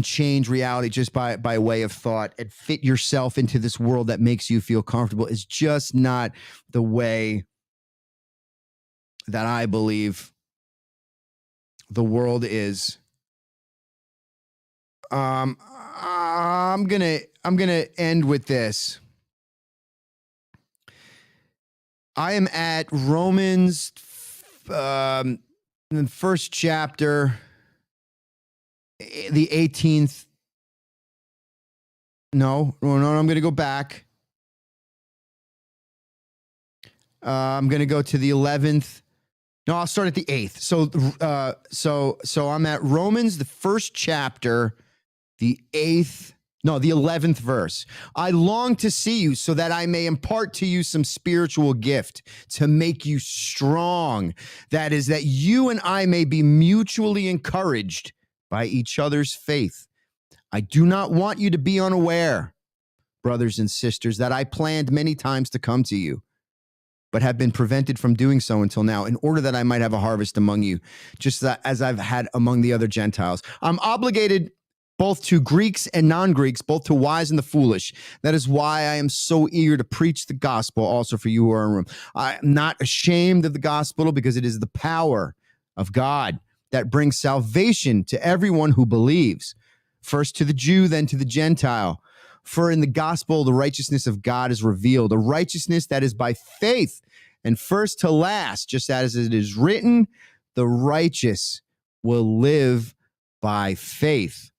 change reality just by way of thought and fit yourself into this world that makes you feel comfortable, is just not the way that I believe the world is. I'm gonna end with this. I am at Romans, in the first chapter, the 18th. No, I'm going to go back. I'm going to go to the 11th. No, I'll start at the 8th. So I'm at Romans, the first chapter, the 11th verse. I long to see you so that I may impart to you some spiritual gift to make you strong. That is, that you and I may be mutually encouraged by each other's faith. I do not want you to be unaware, brothers and sisters, that I planned many times to come to you, but have been prevented from doing so until now, in order that I might have a harvest among you, just as I've had among the other Gentiles. I'm obligated both to Greeks and non-Greeks, both to wise and the foolish. That is why I am so eager to preach the gospel also for you who are in room. I am not ashamed of the gospel, because it is the power of God that brings salvation to everyone who believes, first to the Jew, then to the Gentile. For in the gospel, the righteousness of God is revealed, a righteousness that is by faith, and first to last, just as it is written, the righteous will live by faith.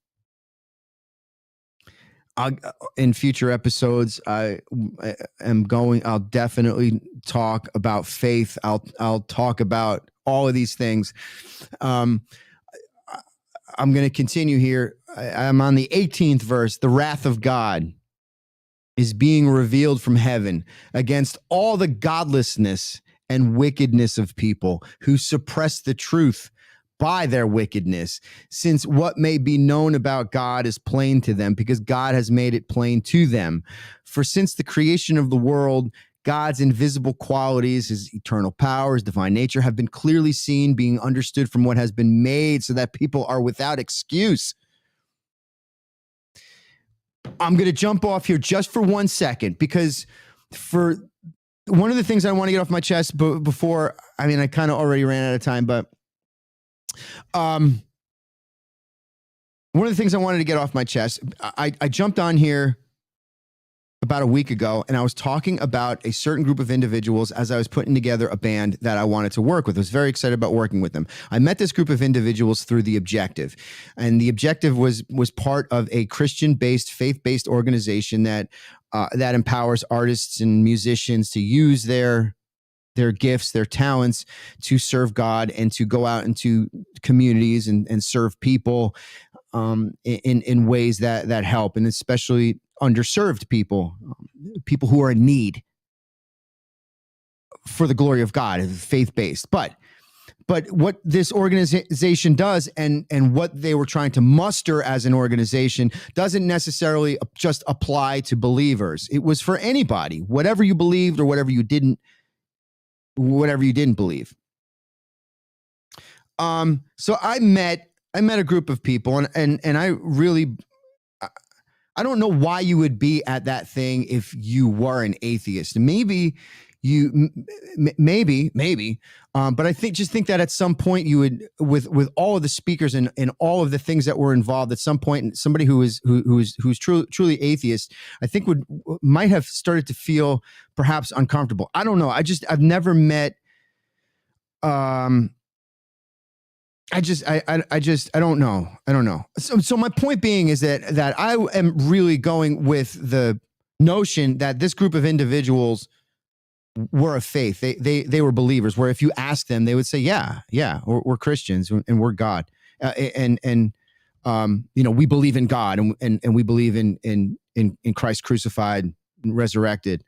In future episodes, I'll definitely talk about faith. I'll talk about all of these things. I'm going to continue here. I'm on the 18th verse. The wrath of God is being revealed from heaven against all the godlessness and wickedness of people who suppress the truth by their wickedness, since what may be known about God is plain to them, because God has made it plain to them. For since the creation of the world, God's invisible qualities, his eternal power, his divine nature, have been clearly seen, being understood from what has been made, so that people are without excuse. I'm going to jump off here just for 1 second, because for one of the things I want to get off my chest before, I mean, I kind of already ran out of time, but one of the things I wanted to get off my chest, I jumped on here about a week ago, and I was talking about a certain group of individuals as I was putting together a band that I wanted to work with. I was very excited about working with them. I met this group of individuals through The Objective, and The Objective was part of a Christian-based, faith-based organization that empowers artists and musicians to use their gifts, their talents to serve God and to go out into communities and serve people in ways that help, and especially underserved people, people who are in need, for the glory of God, faith-based. But what this organization does and what they were trying to muster as an organization doesn't necessarily just apply to believers. It was for anybody, whatever you believed or whatever you didn't believe. So I met a group of people, and I really, I don't know why you would be at that thing if you were an atheist. Maybe maybe. But I think that at some point you would, with all of the speakers and all of the things that were involved, at some point, somebody who's truly atheist, I think might have started to feel perhaps uncomfortable. I don't know. I've never met. I don't know. So my point being is that I am really going with the notion that this group of individuals were of faith. They were believers, where if you ask them, they would say, yeah, we're Christians and we're God. And we believe in God and we believe in Christ crucified and resurrected,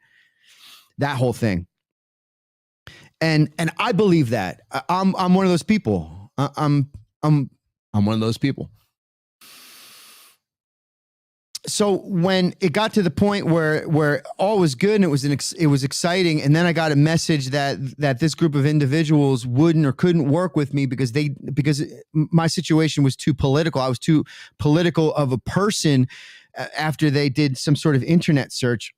that whole thing. And I believe that. I'm one of those people. I'm one of those people. So when it got to the point where all was good and it was exciting, and then I got a message that this group of individuals wouldn't or couldn't work with me because my situation was too political. I was too political of a person after they did some sort of internet search.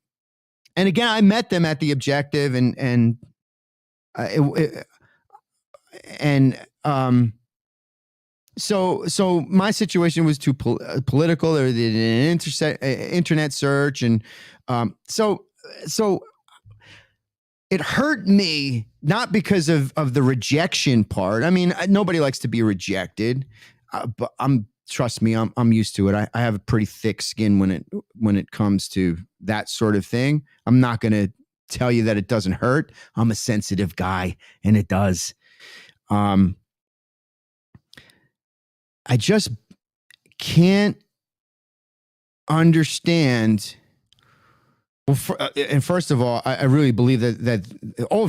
And again, I met them at The Objective, So my situation was too political. There was an internet search, and so it hurt me, not because of the rejection part. I mean, nobody likes to be rejected, but trust me, I'm used to it. I have a pretty thick skin when it comes to that sort of thing. I'm not going to tell you that it doesn't hurt. I'm a sensitive guy, and it does. I just can't understand Well, and first of all, I really believe that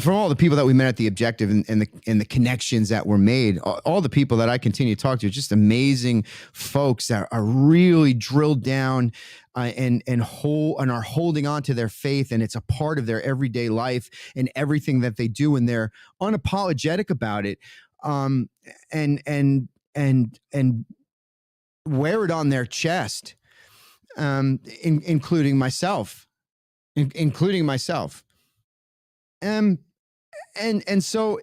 from all the people that we met at the Objective and the connections that were made, all the people that I continue to talk to, just amazing folks that are really drilled down and are holding on to their faith, and it's a part of their everyday life and everything that they do, and they're unapologetic about it, and wear it on their chest, including myself. Including myself. And so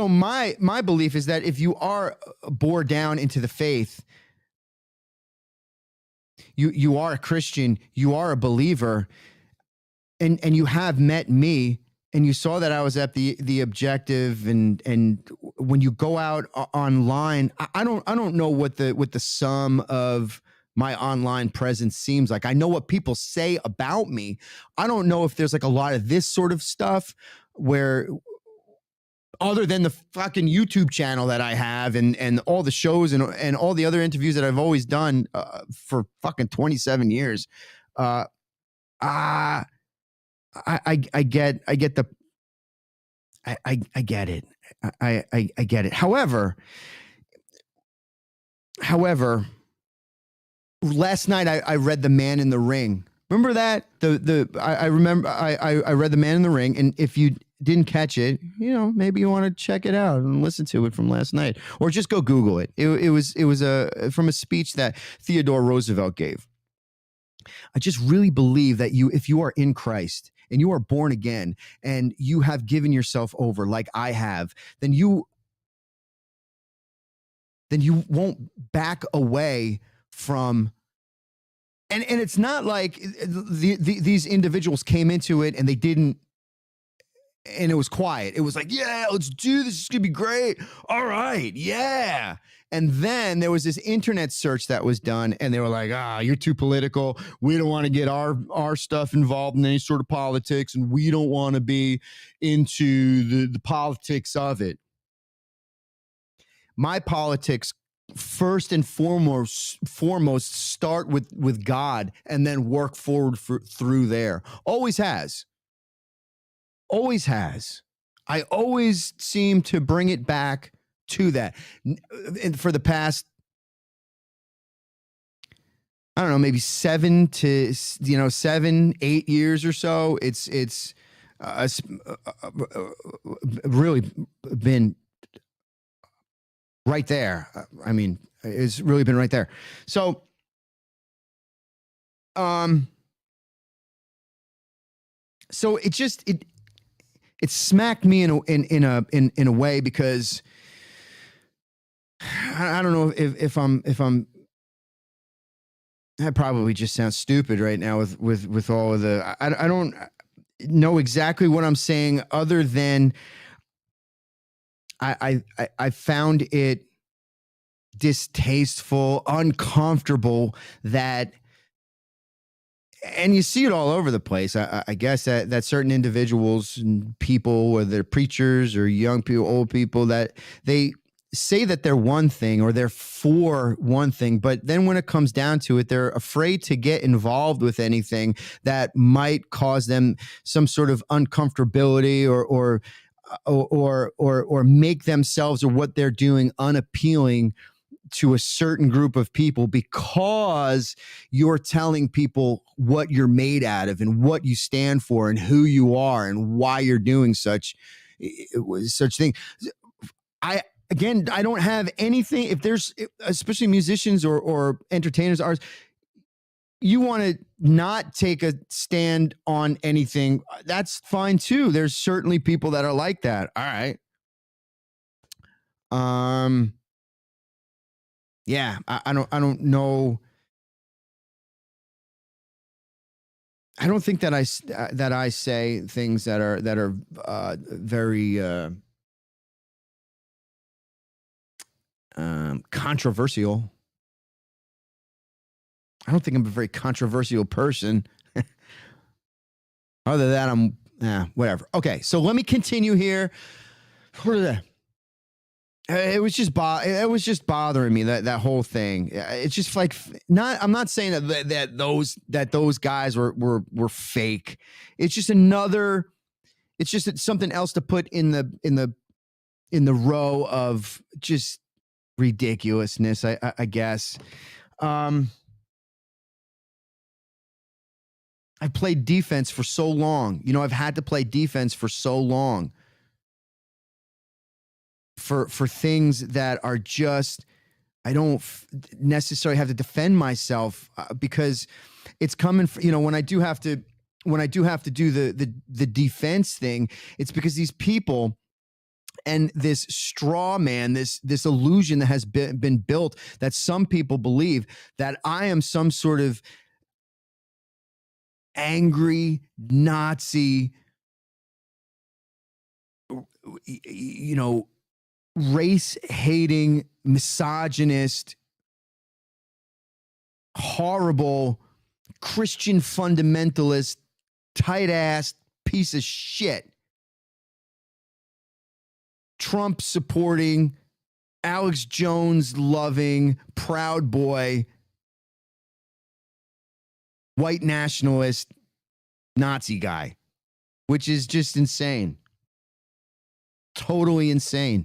my belief is that if you are bore down into the faith, you are a Christian, you are a believer, and you have met me, and you saw that I was at the Objective, and when you go out online, I don't know what the sum of my online presence seems like. I know what people say about me. I don't know if there's like a lot of this sort of stuff where, other than the fucking YouTube channel that I have and all the shows and all the other interviews that I've always done for fucking 27 years. I get it. I get it. However, last night I read The Man in the Ring. Remember that? I remember I read The Man in the Ring, and if you didn't catch it, maybe you want to check it out and listen to it from last night, or just go Google it. It was from a speech that Theodore Roosevelt gave. I just really believe that if you are in Christ and you are born again and you have given yourself over like I have, then you won't back away from, and it's not like these individuals came into it and they didn't, and it was quiet. It was like, yeah, let's do this. It's gonna be great. All right, yeah. And then there was this internet search that was done, and they were like, you're too political. We don't want to get our stuff involved in any sort of politics, and we don't want to be into the politics of it. My politics, first and foremost start with God and then work forward through there. Always has. I always seem to bring it back to that. And for the past, I don't know, maybe 7 to 8 years or so, it's really been right there. I mean, it's really been right there. So, so it smacked me in a way, because I don't know if I'm that probably just sounds stupid right now with all of the, I don't know exactly what I'm saying, other than I found it distasteful, uncomfortable, that, and you see it all over the place. I guess that certain individuals and people, whether they're preachers or young people, old people, that they say that they're one thing or they're for one thing, but then when it comes down to it, they're afraid to get involved with anything that might cause them some sort of uncomfortability or make themselves or what they're doing unappealing to a certain group of people, because you're telling people what you're made out of and what you stand for and who you are and why you're doing such thing. I don't have anything. If there's, especially musicians or entertainers, artists, you want to not take a stand on anything, that's fine too. There's certainly people that are like that. All right. Yeah, I don't know. I don't think that I say things that are very controversial. I don't think I'm a very controversial person. Other than that, I'm whatever. Okay, so let me continue here. It was just bothering me, that whole thing. It's just like, I'm not saying that those guys were fake. It's just something else to put in the row of just ridiculousness, I guess. I played defense for so long. I've had to play defense for so long for things that are just, I don't necessarily have to defend myself because it's coming when I do have to do the defense thing, it's because these people and this straw man, this illusion that has been built, that some people believe that I am some sort of angry Nazi, race-hating, misogynist, horrible Christian fundamentalist, tight-ass piece of shit. Trump supporting, Alex Jones loving, Proud Boy, white nationalist, Nazi guy, which is just insane. Totally insane.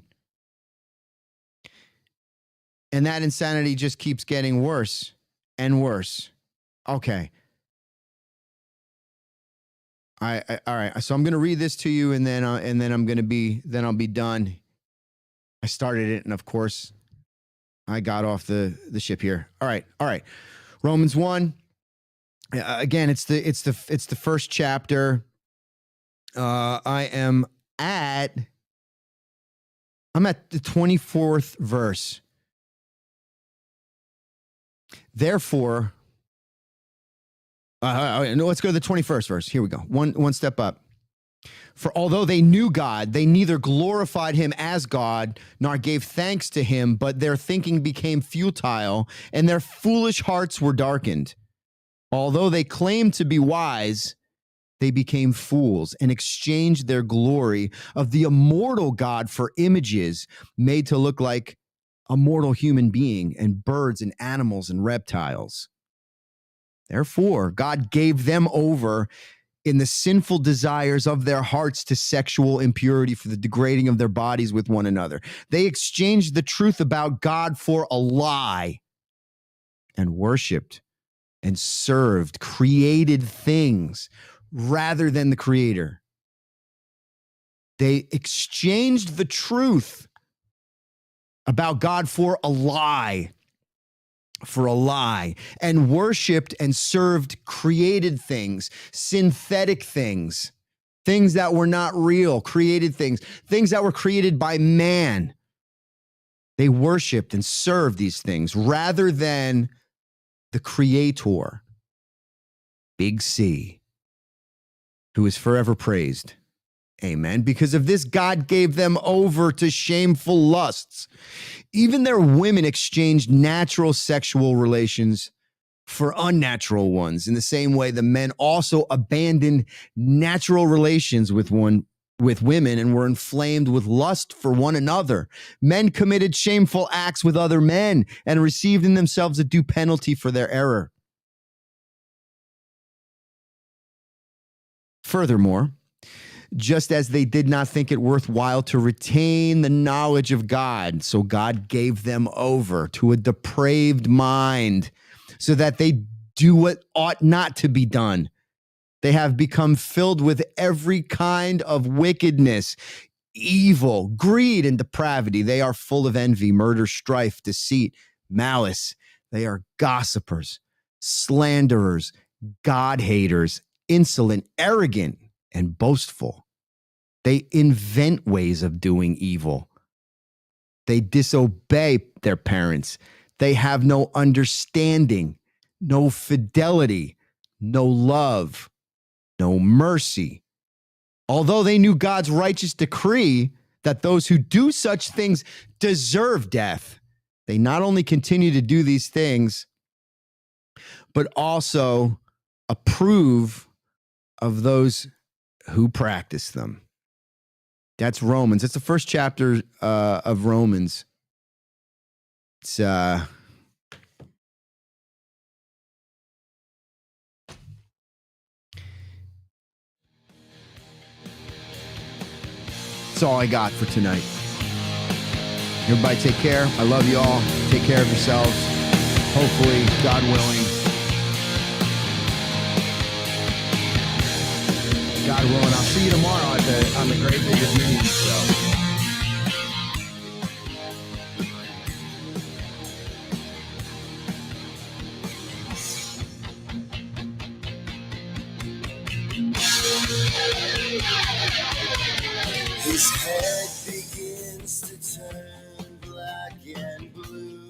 And that insanity just keeps getting worse and worse. Okay. All right. So I'm going to read this to you, and then I'll be done. I started it, and of course, I got off the ship here. All right. Romans 1. Again, it's the first chapter. I'm at the 24th verse. Therefore, no, let's go to the 21st verse. Here we go. One step up. For although they knew God, they neither glorified him as God nor gave thanks to him, but their thinking became futile and their foolish hearts were darkened. Although they claimed to be wise, they became fools and exchanged their glory of the immortal God for images made to look like a mortal human being and birds and animals and reptiles. Therefore, God gave them over in the sinful desires of their hearts to sexual impurity for the degrading of their bodies with one another. They exchanged the truth about God for a lie and worshiped and served created things rather than the Creator. They exchanged the truth about God for a lie, and worshiped and served created things, synthetic things, things that were not real, created things that were created by man. They worshiped and served these things rather than the Creator, Big C, who is forever praised. Amen. Because of this, God gave them over to shameful lusts. Even their women exchanged natural sexual relations for unnatural ones. In the same way, the men also abandoned natural relations with women and were inflamed with lust for one another. Men committed shameful acts with other men and received in themselves a due penalty for their error. Furthermore, just as they did not think it worthwhile to retain the knowledge of God, so God gave them over to a depraved mind so that they do what ought not to be done. They have become filled with every kind of wickedness, evil, greed, and depravity. They are full of envy, murder, strife, deceit, malice. They are gossipers, slanderers, God-haters, insolent, arrogant, and boastful. They invent ways of doing evil. They disobey their parents. They have no understanding, no fidelity, no love, no mercy. Although they knew God's righteous decree that those who do such things deserve death, they not only continue to do these things, but also approve of those who practice them. That's Romans. It's the first chapter of Romans. It's that's all I got for tonight. Everybody take care. I love you all. Take care of yourselves. Hopefully, God willing. God willing, I'll see you tomorrow on the Great Biggest Minion Show. His head begins to turn black and blue.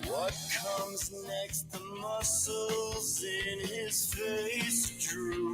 What comes next? The muscles in his face droop.